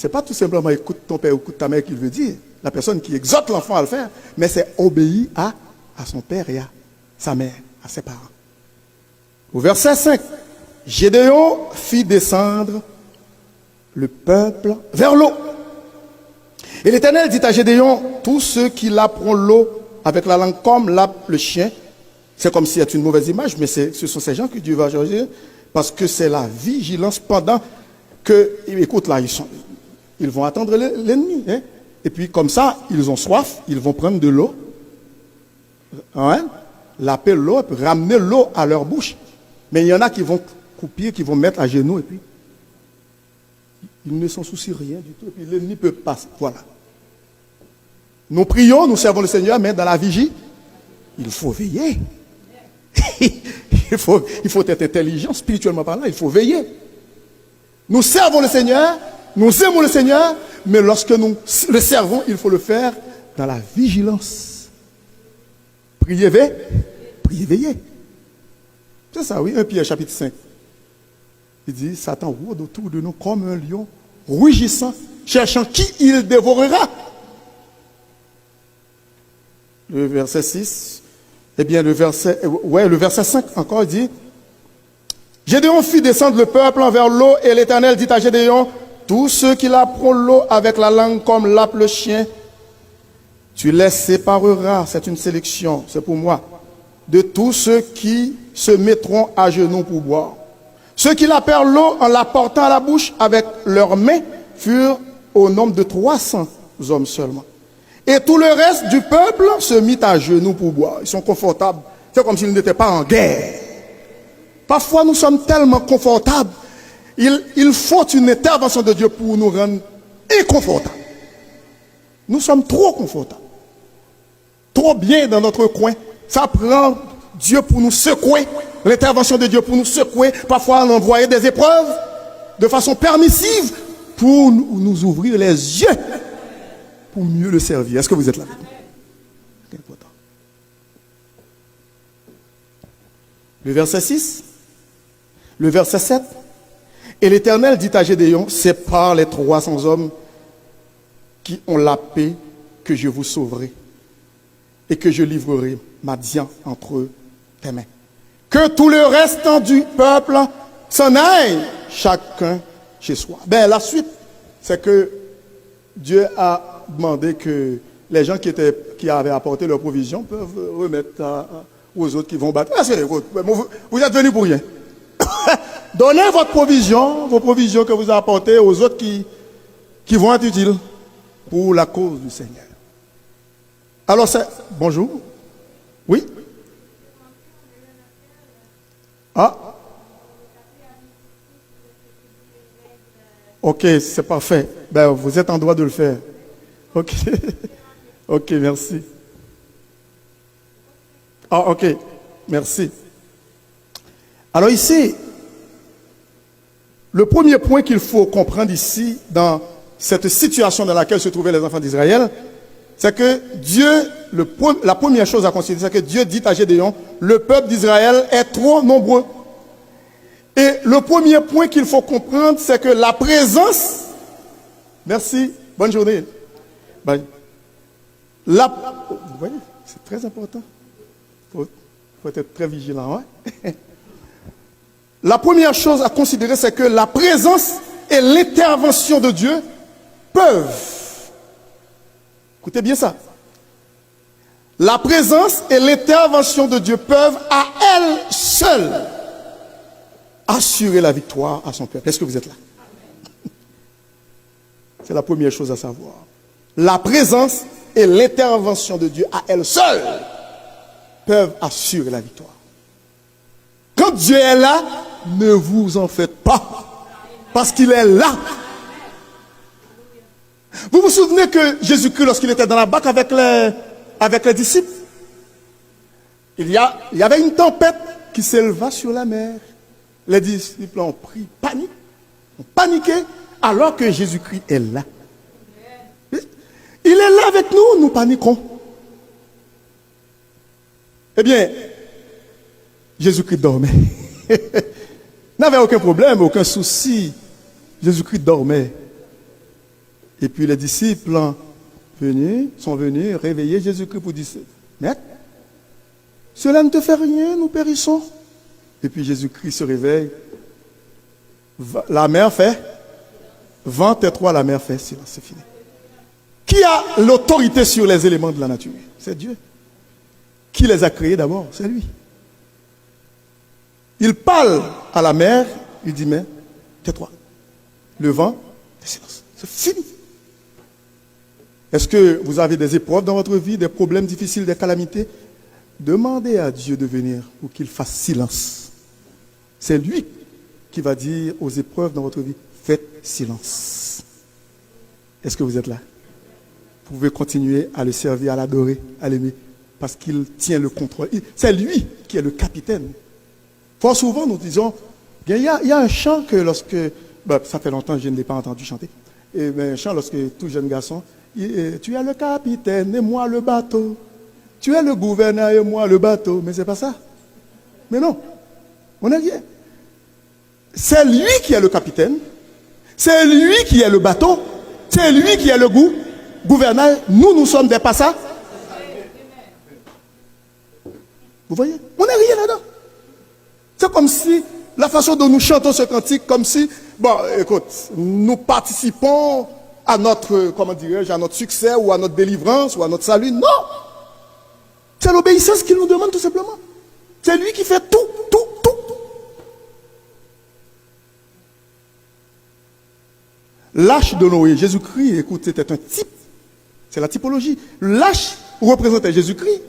c'est pas tout simplement écoute ton père ou écoute ta mère qu'il veut dire. La personne qui exhorte l'enfant à le faire, mais c'est obéir à son père et à sa mère, à ses parents. Au verset 5, Gédéon fit descendre le peuple vers l'eau. Et l'Éternel dit à Gédéon, tous ceux qui lapperont l'eau avec la langue comme lappe le chien, c'est comme si c'était une mauvaise image, mais ce sont ces gens que Dieu va choisir, parce que c'est la vigilance pendant que, écoute là, ils vont attendre l'ennemi. Hein? Et puis comme ça, ils ont soif, ils vont prendre de l'eau, hein? Lapper l'eau, et puis ramener l'eau à leur bouche. Mais il y en a qui vont couper, qui vont mettre à genoux, et puis ils ne s'en soucient rien du tout, et puis l'ennemi peut passer. Voilà. Nous prions, nous servons le Seigneur, mais dans la vigie, il faut veiller. il faut être intelligent, spirituellement parlant, il faut veiller. Nous servons le Seigneur, nous aimons le Seigneur, mais lorsque nous le servons, il faut le faire dans la vigilance. Priez, veillez. C'est ça, oui, 1 Pierre chapitre 5. Il dit, Satan rôde autour de nous comme un lion, rugissant, cherchant qui il dévorera. Le verset 6, eh bien le verset 5 encore dit, Gédéon fit descendre le peuple vers l'eau et l'Éternel dit à Gédéon, tous ceux qui lapperont l'eau avec la langue comme lappe le chien, tu les sépareras, c'est une sélection, c'est pour moi, de tous ceux qui se mettront à genoux pour boire. Ceux qui lapèrent l'eau en la portant à la bouche avec leurs mains furent au nombre de 300 hommes seulement. Et tout le reste du peuple se mit à genoux pour boire. Ils sont confortables. C'est comme s'ils n'étaient pas en guerre. Parfois, nous sommes tellement confortables. Il faut une intervention de Dieu pour nous rendre inconfortables. Nous sommes trop confortables. Trop bien dans notre coin. Ça prend Dieu pour nous secouer. L'intervention de Dieu pour nous secouer. Parfois, envoyer des épreuves de façon permissive pour nous ouvrir les yeux. Pour mieux le servir. Est-ce que vous êtes là? C'est important. Le verset 6, le verset 7. Et l'Éternel dit à Gédéon, c'est par les 300 hommes qui ont la paix que je vous sauverai et que je livrerai Madian entre tes mains. Que tout le restant du peuple s'en aille, chacun chez soi. Ben, la suite, c'est que Dieu a demandé que les gens qui avaient apporté leurs provisions peuvent remettre aux autres qui vont battre. Vous êtes venus pour rien. Donnez vos provisions que vous avez apportées aux autres qui vont être utiles pour la cause du Seigneur. Alors c'est... Bonjour. Oui? Ah? Ok, c'est parfait. Ben, vous êtes en droit de le faire. Ok. Ok, merci. Ah, ok. Merci. Alors ici, le premier point qu'il faut comprendre ici, dans cette situation dans laquelle se trouvaient les enfants d'Israël, c'est que Dieu, la première chose à considérer, c'est que Dieu dit à Gédéon, le peuple d'Israël est trop nombreux. Et le premier point qu'il faut comprendre, c'est que la présence... Merci, bonne journée. Bye. Vous voyez, c'est très important. Il faut être très vigilant. Hein? La première chose à considérer, c'est que la présence et l'intervention de Dieu peuvent... Écoutez bien ça. La présence et l'intervention de Dieu peuvent à elles seules assurer la victoire à son peuple. Est-ce que vous êtes là? C'est la première chose à savoir. La présence et l'intervention de Dieu à elles seules peuvent assurer la victoire. Quand Dieu est là, ne vous en faites pas. Parce qu'il est là. Vous vous souvenez que Jésus-Christ, lorsqu'il était dans la barque avec les disciples, il y avait une tempête qui s'éleva sur la mer. Les disciples ont pris panique, ont paniqué, alors que Jésus-Christ est là. Il est là avec nous, nous paniquons. Eh bien, Jésus-Christ dormait. N'avait aucun problème, aucun souci. Jésus-Christ dormait. Et puis les disciples sont venus réveiller Jésus-Christ pour dire, Maître, cela ne te fait rien, nous périssons. Et puis Jésus-Christ se réveille. La mer fait, vent, tais-toi, la mer fait, silence, c'est fini. Qui a l'autorité sur les éléments de la nature? C'est Dieu. Qui les a créés d'abord? C'est lui. Il parle à la mer, il dit, mais tais-toi. Le vent, silence. C'est fini. Est-ce que vous avez des épreuves dans votre vie, des problèmes difficiles, des calamités? Demandez à Dieu de venir pour qu'il fasse silence. C'est lui qui va dire aux épreuves dans votre vie, faites silence. Est-ce que vous êtes là? Vous pouvez continuer à le servir, à l'adorer, à l'aimer, parce qu'il tient le contrôle. C'est lui qui est le capitaine. Fort souvent, nous disons, il y a un chant que lorsque, ça fait longtemps que je ne l'ai pas entendu chanter, un chant lorsque tout jeune garçon, tu es le capitaine et moi le bateau. Tu es le gouverneur et moi le bateau. Mais c'est pas ça. Mais non. On est rien. C'est lui qui est le capitaine. C'est lui qui est le bateau. C'est lui qui est le gouverneur. Nous sommes des passagers. Vous voyez? On n'est rien là-dedans. C'est comme si, la façon dont nous chantons ce cantique, comme si, écoute, nous participons à notre, à notre succès ou à notre délivrance ou à notre salut. Non! C'est l'obéissance qu'il nous demande tout simplement. C'est lui qui fait tout. L'arche de Noé, Jésus-Christ, écoute, c'était un type. C'est la typologie. L'arche représentait Jésus-Christ.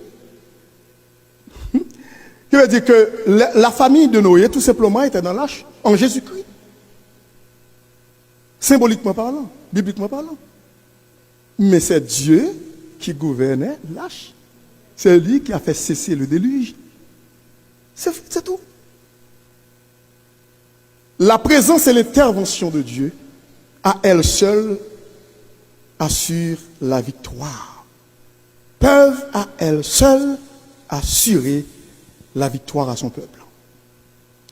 Qui veut dire que la famille de Noé, tout simplement, était dans l'arche, en Jésus-Christ. Symboliquement parlant, bibliquement parlant. Mais c'est Dieu qui gouvernait l'arche. C'est lui qui a fait cesser le déluge. C'est tout. La présence et l'intervention de Dieu, à elle seule, assurent la victoire. Peuvent à elle seule assurer la victoire à son peuple.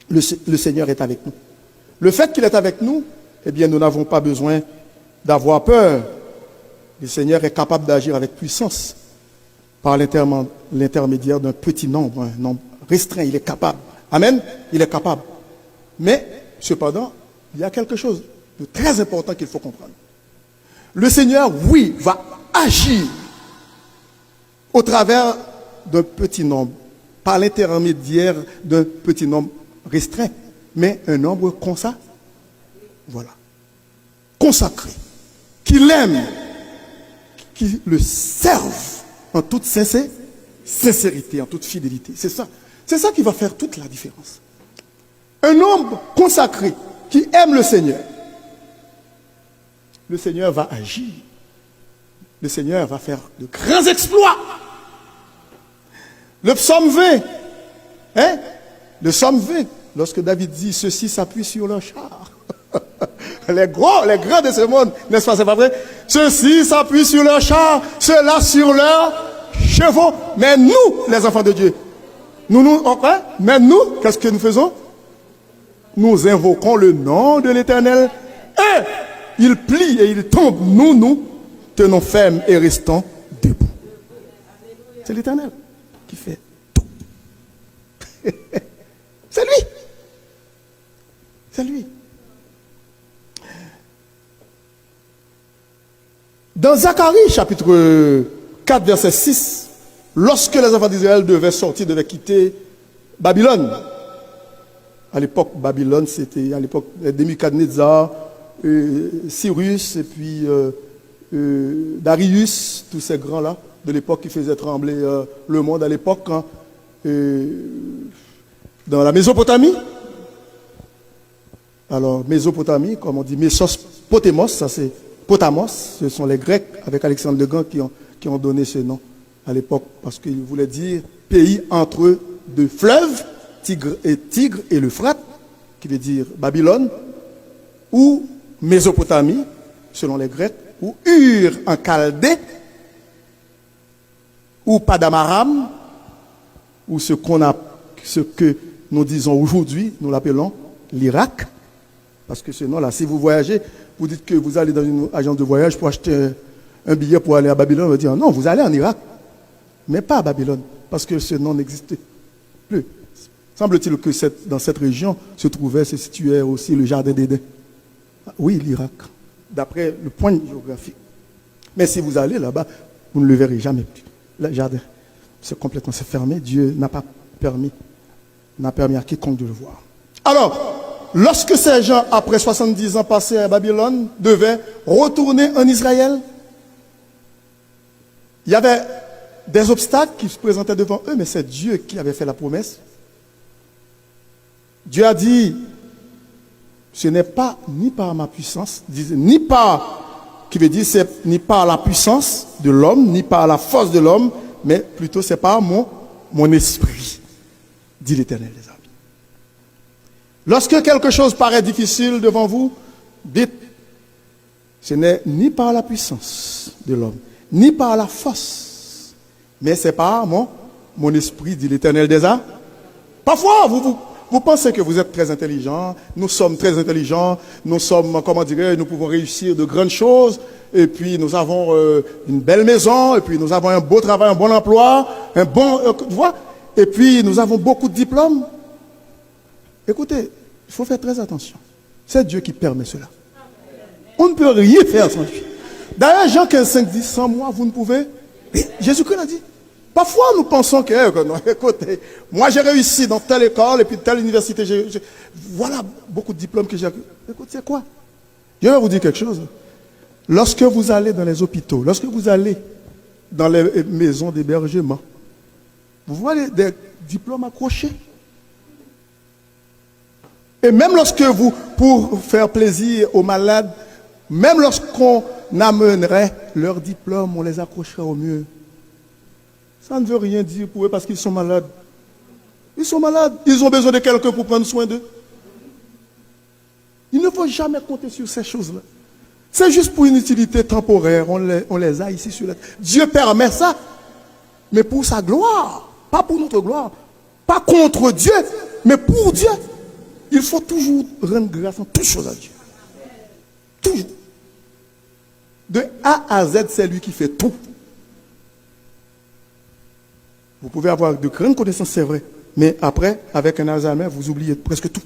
Le Seigneur est avec nous. Le fait qu'il est avec nous, eh bien, nous n'avons pas besoin d'avoir peur. Le Seigneur est capable d'agir avec puissance par l'intermédiaire d'un petit nombre, un nombre restreint. Il est capable. Amen. Il est capable. Mais, cependant, il y a quelque chose de très important qu'il faut comprendre. Le Seigneur, oui, va agir au travers d'un petit nombre, par l'intermédiaire d'un petit nombre restreint, mais un nombre consacré. Voilà. Consacré. Qui l'aime, qui le serve en toute sincérité, en toute fidélité. C'est ça. C'est ça qui va faire toute la différence. Un homme consacré qui aime le Seigneur va agir. Le Seigneur va faire de grands exploits. Le psaume 20, le psaume 20, lorsque David dit, ceux-ci s'appuient sur leur char. les grands de ce monde, n'est-ce pas, c'est pas vrai? Ceux-ci s'appuient sur leur char, ceux-là sur leurs chevaux. Mais nous, les enfants de Dieu, mais nous, qu'est-ce que nous faisons? Nous invoquons le nom de l'Éternel et il plie et il tombe. Nous tenons ferme et restons debout. C'est l'Éternel qui fait tout. C'est lui. C'est lui. Dans Zacharie, chapitre 4, verset 6, lorsque les enfants d'Israël devaient quitter Babylone, à l'époque, Babylone, c'était à l'époque Nebuchadnezzar, Cyrus et puis Darius, tous ces grands-là de l'époque qui faisaient trembler le monde à l'époque, dans la Mésopotamie. Alors, Mésopotamie, comme on dit, Mésopotémos, ça c'est Potamos, ce sont les Grecs avec Alexandre le Grand qui ont donné ce nom à l'époque, parce qu'ils voulaient dire pays entre deux fleuves, Tigre et l'Euphrate, qui veut dire Babylone, ou Mésopotamie, selon les Grecs, ou Ur en Chaldée, ou Padamaram, ou ce que nous disons aujourd'hui, nous l'appelons l'Irak, Parce que ce nom-là, si vous voyagez, vous dites que vous allez dans une agence de voyage pour acheter un billet pour aller à Babylone, on va dire non, vous allez en Irak, mais pas à Babylone, parce que ce nom n'existait plus. Semble-t-il que dans cette région se situait aussi le jardin d'Éden. Oui, l'Irak, d'après le point géographique. Mais si vous allez là-bas, vous ne le verrez jamais plus. Le jardin, c'est fermé. Dieu n'a permis à quiconque de le voir. Alors, lorsque ces gens, après 70 ans passés à Babylone, devaient retourner en Israël, il y avait des obstacles qui se présentaient devant eux, mais c'est Dieu qui avait fait la promesse. Dieu a dit, ce n'est pas ni par ma puissance, ni par, qui veut dire c'est ni par la puissance de l'homme, ni par la force de l'homme, mais plutôt c'est par mon esprit, dit l'Éternel des armées. Lorsque quelque chose paraît difficile devant vous, dites, ce n'est ni par la puissance de l'homme, ni par la force, mais c'est par mon esprit, dit l'Éternel des armées. Parfois, vous pensez que vous êtes très intelligent, nous sommes très intelligents, nous pouvons réussir de grandes choses, et puis nous avons une belle maison, et puis nous avons un beau travail, un bon emploi, et puis nous avons beaucoup de diplômes. Écoutez, il faut faire très attention. C'est Dieu qui permet cela. On ne peut rien faire sans Dieu. D'ailleurs, Jean 15,5 dit, sans moi, vous ne pouvez. Jésus-Christ l'a dit. Parfois, nous pensons que, non, écoutez, moi j'ai réussi dans telle école et puis telle université, voilà beaucoup de diplômes que j'ai. Écoute, c'est quoi? Je vais vous dire quelque chose. Lorsque vous allez dans les hôpitaux, lorsque vous allez dans les maisons d'hébergement, vous voyez des diplômes accrochés. Et même lorsque vous, pour faire plaisir aux malades, même lorsqu'on amènerait leurs diplômes, on les accrocherait au mur. Ça ne veut rien dire pour eux parce qu'ils sont malades. Ils sont malades. Ils ont besoin de quelqu'un pour prendre soin d'eux. Il ne faut jamais compter sur ces choses-là. C'est juste pour une utilité temporaire. On les a ici sur la terre. Dieu permet ça, mais pour sa gloire. Pas pour notre gloire. Pas contre Dieu, mais pour Dieu. Il faut toujours rendre grâce en toutes choses à Dieu. Toujours. De A à Z, c'est lui qui fait tout. Vous pouvez avoir de grandes connaissances, c'est vrai. Mais après, avec un Alzheimer, vous oubliez presque tout.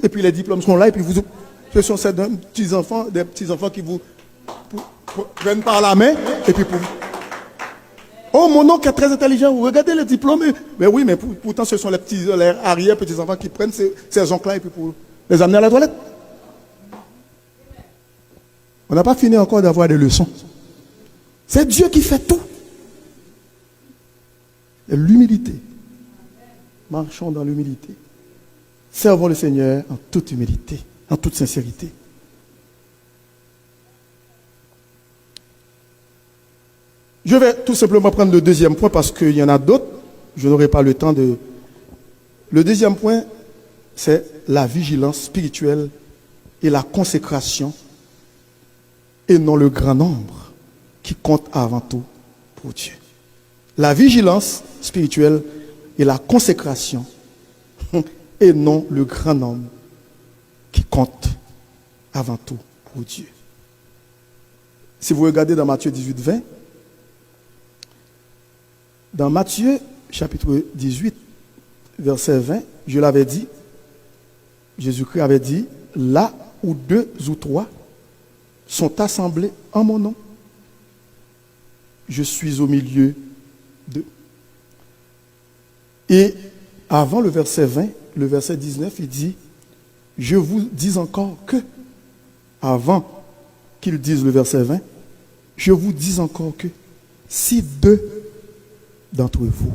Et puis les diplômes sont là, et puis ce sont ces des petits-enfants qui vous prennent par la main, et puis pour vous. Oh, mon oncle est très intelligent, vous regardez les diplômes. Mais oui, mais pourtant ce sont les arrière-petits-enfants qui prennent ces oncles-là, et puis pour les amener à la toilette. On n'a pas fini encore d'avoir des leçons. C'est Dieu qui fait tout. L'humilité. Marchons dans l'humilité. Servons le Seigneur en toute humilité, en toute sincérité. Je vais tout simplement prendre le deuxième point parce qu'il y en a d'autres. Je n'aurai pas le temps de... Le deuxième point, c'est la vigilance spirituelle et la consécration et non le grand nombre qui compte avant tout pour Dieu. La vigilance spirituelle et la consécration et non le grand nombre qui compte avant tout pour Dieu. Si vous regardez dans Matthieu 18, 20, dans Matthieu chapitre 18, verset 20, je l'avais dit, Jésus-Christ avait dit, là où 2 ou 3 sont assemblés en mon nom, je suis au milieu d'eux. Et avant le verset 20, le verset 19, il dit, je vous dis encore que, avant qu'il dise le verset 20, je vous dis encore que, si 2 d'entre vous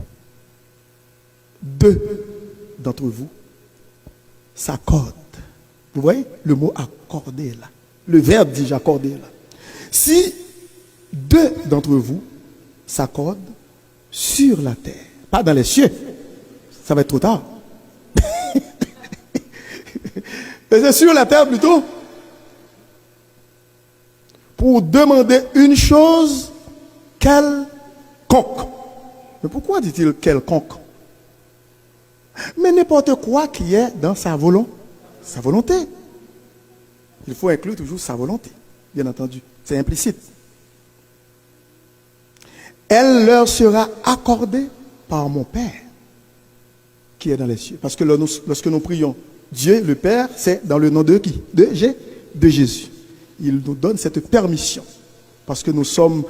s'accordent, vous voyez le mot accorder là, le verbe dit j'accorder là. Si 2 d'entre vous s'accordent sur la terre, pas dans les cieux, ça va être trop tard. Mais c'est sur la terre plutôt. Pour demander une chose quelconque. Mais pourquoi dit-il quelconque? Mais n'importe quoi qui est dans sa volonté. Il faut inclure toujours sa volonté, bien entendu. C'est implicite. Elle leur sera accordée par mon Père qui est dans les cieux. Parce que lorsque nous prions Dieu, le Père, c'est dans le nom de qui? De Jésus. Il nous donne cette permission. Parce que nous sommes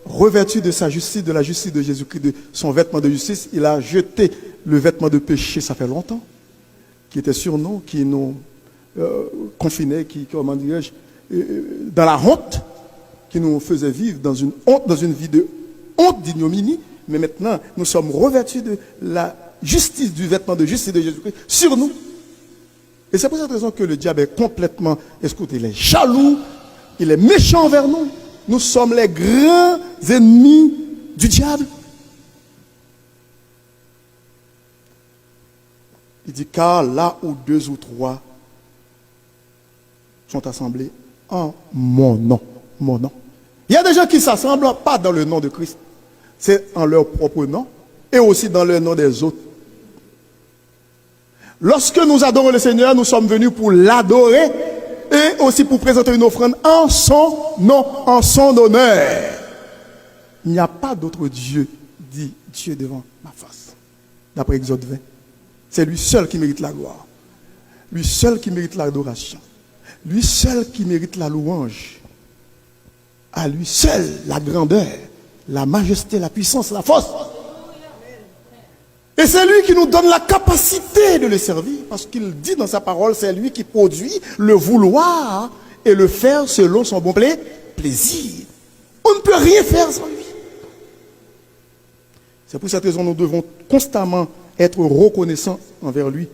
revêtus de sa justice, de la justice de Jésus-Christ, de son vêtement de justice. Il a jeté le vêtement de péché, ça fait longtemps, qui était sur nous, qui nous confinait, qui, comment dirais-je, dans la honte, qui nous faisait vivre dans une honte, dans une vie de honte, d'ignominie. Mais maintenant, nous sommes revêtus de la justice, du vêtement de justice de Jésus-Christ sur nous. Et c'est pour cette raison que le diable est complètement, écoutez, il est jaloux, il est méchant envers nous. Nous sommes les grands ennemis du diable. Il dit, car là où 2 ou 3 sont assemblés en mon nom. Mon nom. Il y a des gens qui s'assemblent pas dans le nom de Christ. C'est en leur propre nom et aussi dans le nom des autres. Lorsque nous adorons le Seigneur, nous sommes venus pour l'adorer et aussi pour présenter une offrande en son nom, en son honneur. Il n'y a pas d'autre Dieu, dit Dieu devant ma face. D'après Exode 20. C'est lui seul qui mérite la gloire. Lui seul qui mérite l'adoration. Lui seul qui mérite la louange. À lui seul la grandeur, la majesté, la puissance, la force. Et c'est lui qui nous donne la capacité de le servir. Parce qu'il dit dans sa parole, c'est lui qui produit le vouloir et le faire selon son bon plaisir. On ne peut rien faire sans lui. C'est pour cette raison que nous devons constamment être reconnaissants envers lui.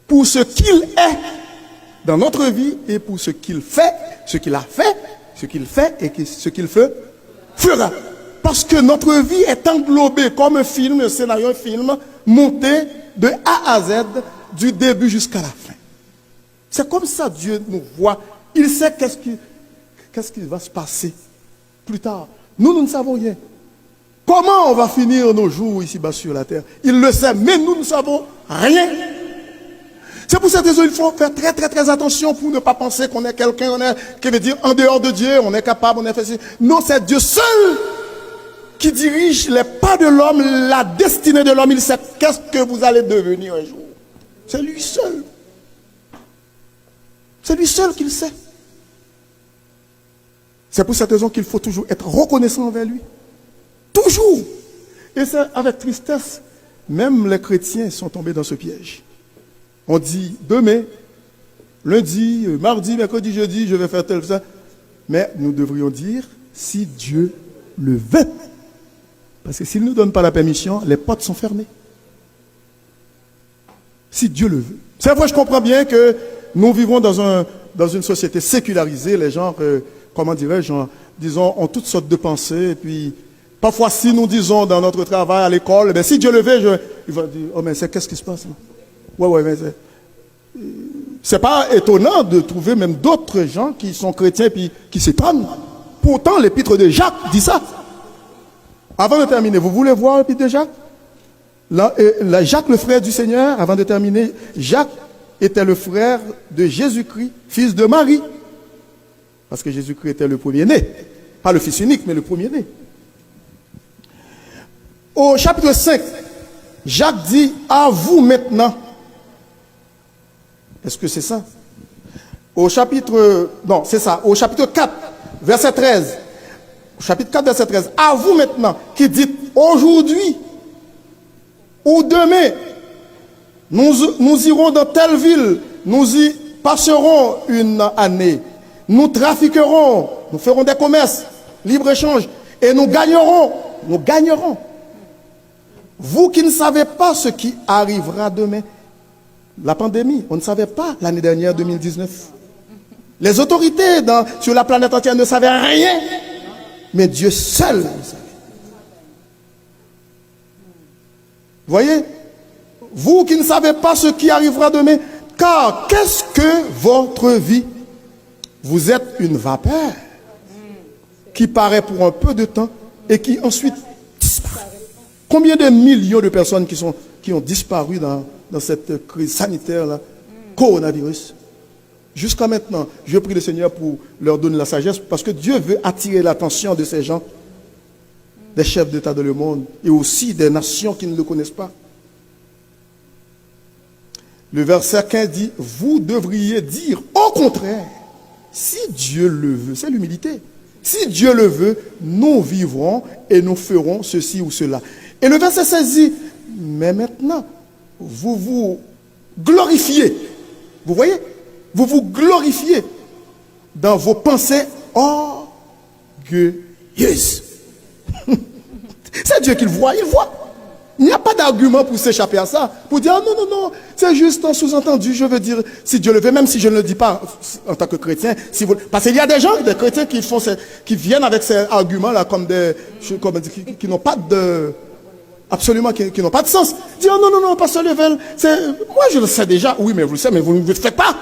Pour ce qu'il est dans notre vie et pour ce qu'il fait, ce qu'il a fait, ce qu'il fait et ce qu'il fera. Parce que notre vie est englobée comme un film, un scénario, un film monté de A à Z, du début jusqu'à la fin. C'est comme ça Dieu nous voit. Il sait qu'est-ce qui va se passer plus tard. Nous ne savons rien. Comment on va finir nos jours ici-bas sur la terre? Il le sait, mais nous ne savons rien. C'est pour cette raison qu'il faut faire très très très attention pour ne pas penser qu'on est quelqu'un, qui veut dire en dehors de Dieu, on est capable, on est fait. Non, c'est Dieu seul qui dirige les pas de l'homme, la destinée de l'homme. Il sait qu'est-ce que vous allez devenir un jour. C'est lui seul. C'est lui seul qui le sait. C'est pour cette raison qu'il faut toujours être reconnaissant envers lui. Toujours. Et c'est avec tristesse, même les chrétiens sont tombés dans ce piège. On dit demain, lundi, mardi, mercredi, jeudi, je vais faire tel, ça. Mais nous devrions dire si Dieu le veut. Parce que s'il ne nous donne pas la permission, les portes sont fermées. Si Dieu le veut. C'est vrai, je comprends bien que nous vivons dans une société sécularisée. Les gens, comment dirais-je, disons, ont toutes sortes de pensées. Et puis, parfois, si nous disons dans notre travail, à l'école, ben, si Dieu le veut, il va dire, oh, mais qu'est-ce qui se passe là? Ouais, mais c'est pas étonnant de trouver même d'autres gens qui sont chrétiens et qui s'étonnent. Pourtant, l'épître de Jacques dit ça. Avant de terminer, vous voulez voir l'épître de Jacques? Jacques, le frère du Seigneur, avant de terminer, Jacques était le frère de Jésus-Christ, fils de Marie. Parce que Jésus-Christ était le premier-né. Pas le fils unique, mais le premier-né. Au chapitre 5, Jacques dit, à vous maintenant. Est-ce que c'est ça? Au chapitre 4, verset 13. Au chapitre 4, verset 13. À vous maintenant, qui dites aujourd'hui ou demain, nous irons dans telle ville, nous y passerons une année, nous trafiquerons, nous ferons des commerces, libre-échange, et nous gagnerons. Vous qui ne savez pas ce qui arrivera demain, la pandémie, on ne savait pas l'année dernière, 2019. Les autorités sur la planète entière ne savaient rien, mais Dieu seul le savait. Voyez, vous qui ne savez pas ce qui arrivera demain, car qu'est-ce que votre vie? Vous êtes une vapeur qui paraît pour un peu de temps et qui ensuite disparaît. Combien de millions de personnes qui ont disparu dans cette crise sanitaire-là, coronavirus? Jusqu'à maintenant, je prie le Seigneur pour leur donner la sagesse, parce que Dieu veut attirer l'attention de ces gens, des chefs d'État de le monde, et aussi des nations qui ne le connaissent pas. Le verset 15 dit, vous devriez dire au contraire, si Dieu le veut, c'est l'humilité. Si Dieu le veut, nous vivrons et nous ferons ceci ou cela. Et le verset 16 dit, mais maintenant, vous vous glorifiez. Vous voyez? Vous vous glorifiez dans vos pensées orgueilleuses. C'est Dieu qui le voit, il voit. Il n'y a pas d'argument pour s'échapper à ça, pour dire non, non, non, c'est juste un sous-entendu, je veux dire, si Dieu le veut, même si je ne le dis pas en tant que chrétien, si vous, parce qu'il y a des gens, des chrétiens qui font qui viennent avec ces arguments-là comme qui n'ont pas de, absolument, qui n'ont pas de sens. Dire non, non, non, pasteur Level, moi je le sais déjà, oui, mais vous le savez, mais vous ne le faites pas.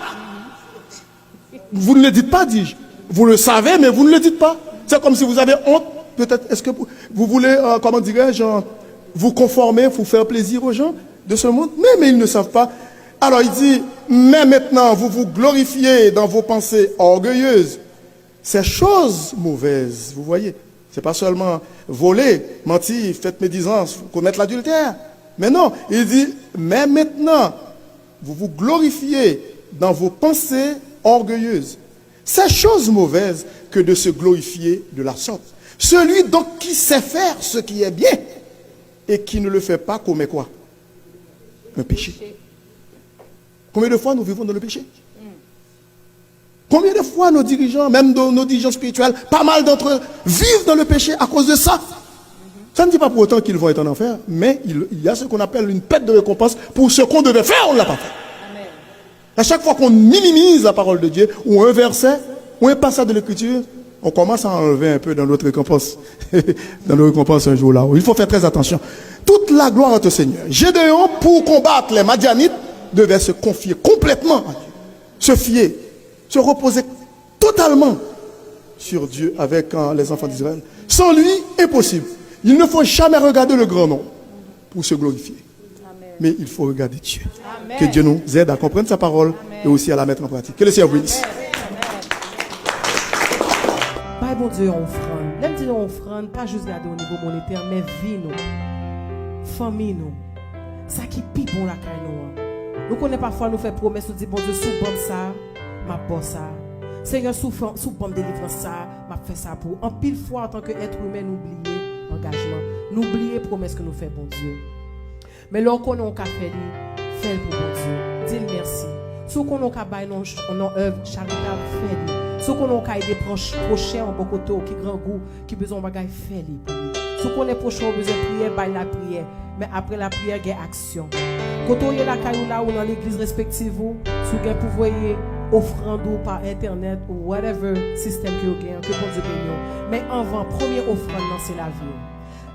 Vous ne le dites pas, dis-je. Vous le savez, mais vous ne le dites pas. C'est comme si vous avez honte, peut-être, est-ce que vous voulez, comment dirais-je, vous conformer, vous faire plaisir aux gens de ce monde, mais ils ne savent pas. Alors il dit, mais maintenant vous vous glorifiez dans vos pensées orgueilleuses. Ces choses mauvaises, vous voyez, c'est pas seulement voler, mentir, faire médisance, commettre l'adultère. Mais non, il dit, mais maintenant vous vous glorifiez dans vos pensées orgueilleuses. Ces choses mauvaises que de se glorifier de la sorte. Celui donc qui sait faire ce qui est bien, et qui ne le fait pas commet quoi? Un péché. Combien de fois nous vivons dans le péché? Combien de fois nos dirigeants, même nos dirigeants spirituels, pas mal d'entre eux, vivent dans le péché à cause de ça? Ça ne dit pas pour autant qu'ils vont être en enfer, mais il y a ce qu'on appelle une perte de récompense pour ce qu'on devait faire, on ne l'a pas fait. Amen. À chaque fois qu'on minimise la parole de Dieu, ou un verset, ou un passage de l'Écriture, on commence à enlever un peu dans notre récompense. Dans nos récompenses un jour là. Il faut faire très attention. Toute la gloire est au Seigneur. Gédéon, pour combattre les Madianites, devait se confier complètement à Dieu. Se fier, se reposer totalement sur Dieu avec les enfants d'Israël. Sans lui, impossible. Il ne faut jamais regarder le grand nom pour se glorifier. Amen. Mais il faut regarder Dieu. Amen. Que Dieu nous aide à comprendre sa parole. Amen. Et aussi à la mettre en pratique. Que le Seigneur vous bénisse. Bon Dieu, offrande. L'aime dire offrande, pas juste garder au niveau monétaire, mais vie nous, famille nous. Ça qui pipe bon la caille nous. Nous connaissons parfois, nous faisons promesse, nous disons, bon Dieu, sous bon ça, ma bosse ça. Seigneur, sous bon délivrance ça, m'a fait ça pour. En pile fois, en tant qu'être humain, nous oublier engagement. Nous oublier promesse que nous faisons, bon Dieu. Mais lorsqu'on a un café, fait pour bon Dieu. Dis merci. Si on a un café, on a œuvre charitable, fait. Si on a des proches en Bokoto, qui grand goût, qui besoin de faire pour lui. Si on est proche, on besoin de prière, bail la prière. Mais après la prière, il y a action. Quand on est la caillou là ou dans l'église respective, si vous pouvez offrande ou par internet ou whatever système que vous avez, que bon Dieu bénisse. Mais avant, première offrande, c'est la vie.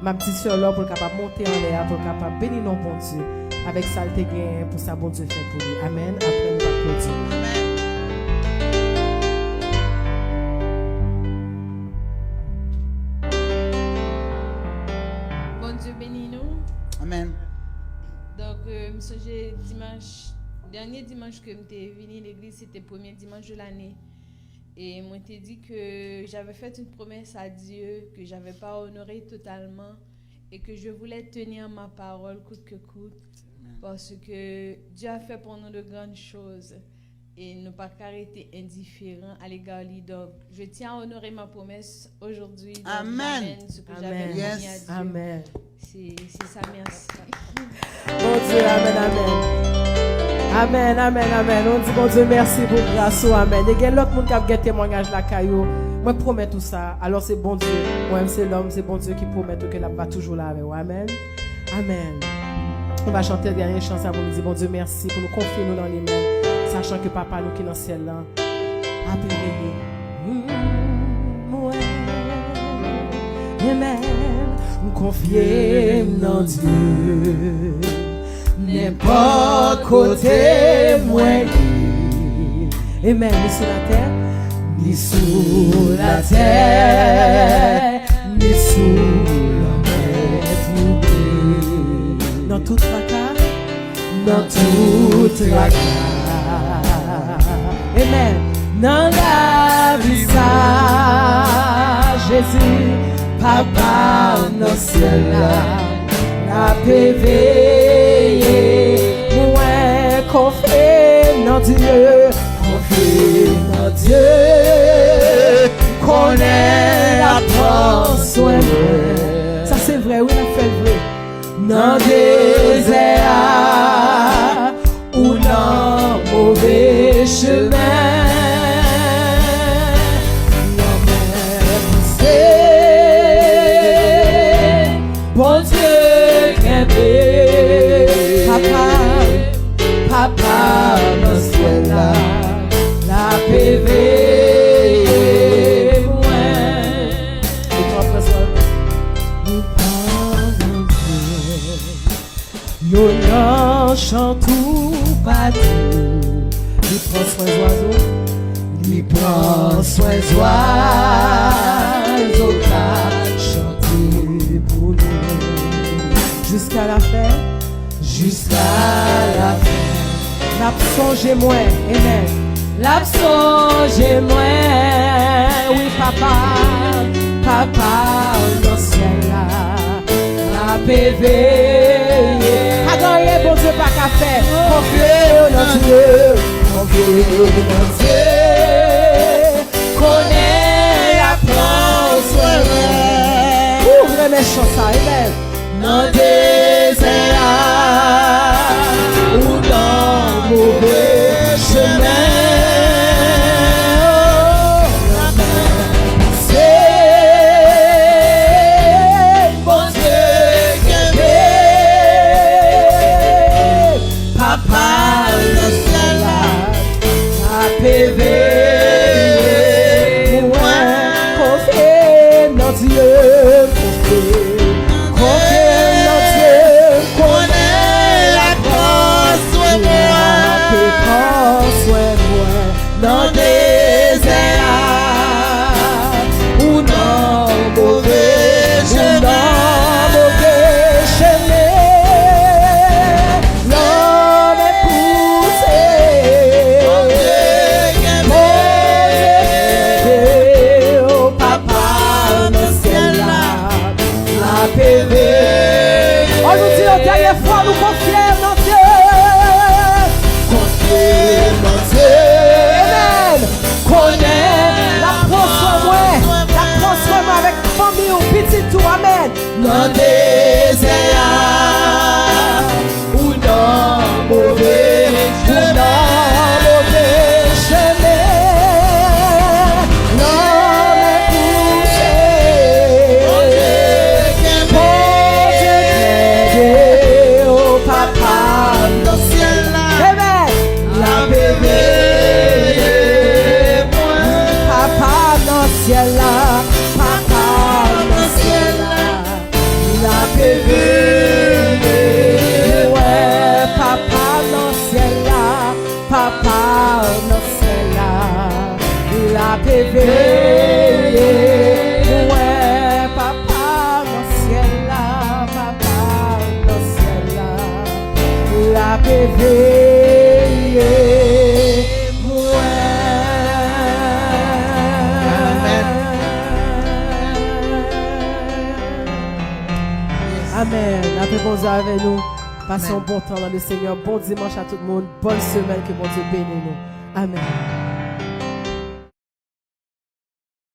Ma petite soeur là pour capable monter en l'air, pour capable bénir non bon Dieu. Avec ça, elle te gagne pour ça, bon Dieu fait pour lui. Amen. Après, nous applaudissons. Amen. Amen. Donc, dernier dimanche que j'étais venu à l'église, c'était le premier dimanche de l'année. Et moi, t'ai dit que j'avais fait une promesse à Dieu, que je n'avais pas honorée totalement et que je voulais tenir ma parole coûte que coûte. Parce que Dieu a fait pour nous de grandes choses et ne pas arrêter indifférent à l'égard de lui. Donc, je tiens à honorer ma promesse aujourd'hui. Amen. Ce que j'avais promis à Dieu. Amen. C'est ça, merci. Bon Dieu, amen, amen. Amen, amen, amen. On dit bon Dieu, merci pour grâce. Amen. Et il y a l'autre monde qui a un témoignage la caillou. Moi, je promets tout ça. Alors, c'est bon Dieu. Moi, c'est l'homme, c'est bon Dieu qui promet que la va toujours là avec vous. Amen. Amen. On va chanter la dernière chanson pour nous dire bon Dieu, merci pour nous confier nous dans les mains. Sachant que papa nous qui est dans le ciel là a prié. Amen. Nous confier dans Dieu. N'importe côté moi. Amen. Ni sur la terre, ni sous la terre, ni sous la mer. Dans tout tracas, dans tout tracas. Amen. Dans la vie ça, Jésus, Papa, dans ciel là, la péveillé, moi, confie dans Dieu, qu'on est la force, ça c'est vrai, oui, la fait vrai. Dans des désert ou dans mauvais chemin, bon Dieu qu'aimé, Papa, dans ciel là, la PV, nous n'en chantons pas tout. Lui prend soin des oiseaux, lui prend soin des oiseaux, chanter pour nous. Jusqu'à la fin, l'absence moi, amen. L'absence moi, oui papa, dans le ciel là, la PV. Adorez bon Dieu pas qu'à faire. Confiez dans Dieu, connais la France. Ouvrez mes chants ça, amen. Dans des désert ou dans mauvais chemin. Dans des désert ou dans mauvais chemin, l'homme est poussé, au papa dans le ciel là, la bébé, papa dans le ciel là. Ouais, papa dans ciel là, papa dans ciel là, la PV. Ouais, papa dans ciel là, papa dans ciel là, la PV. Amen. Après bon Dieu avec nous. Passons un bon temps dans le Seigneur. Bon dimanche à tout le monde. Bonne semaine. Que bon Dieu bénisse nous. Amen.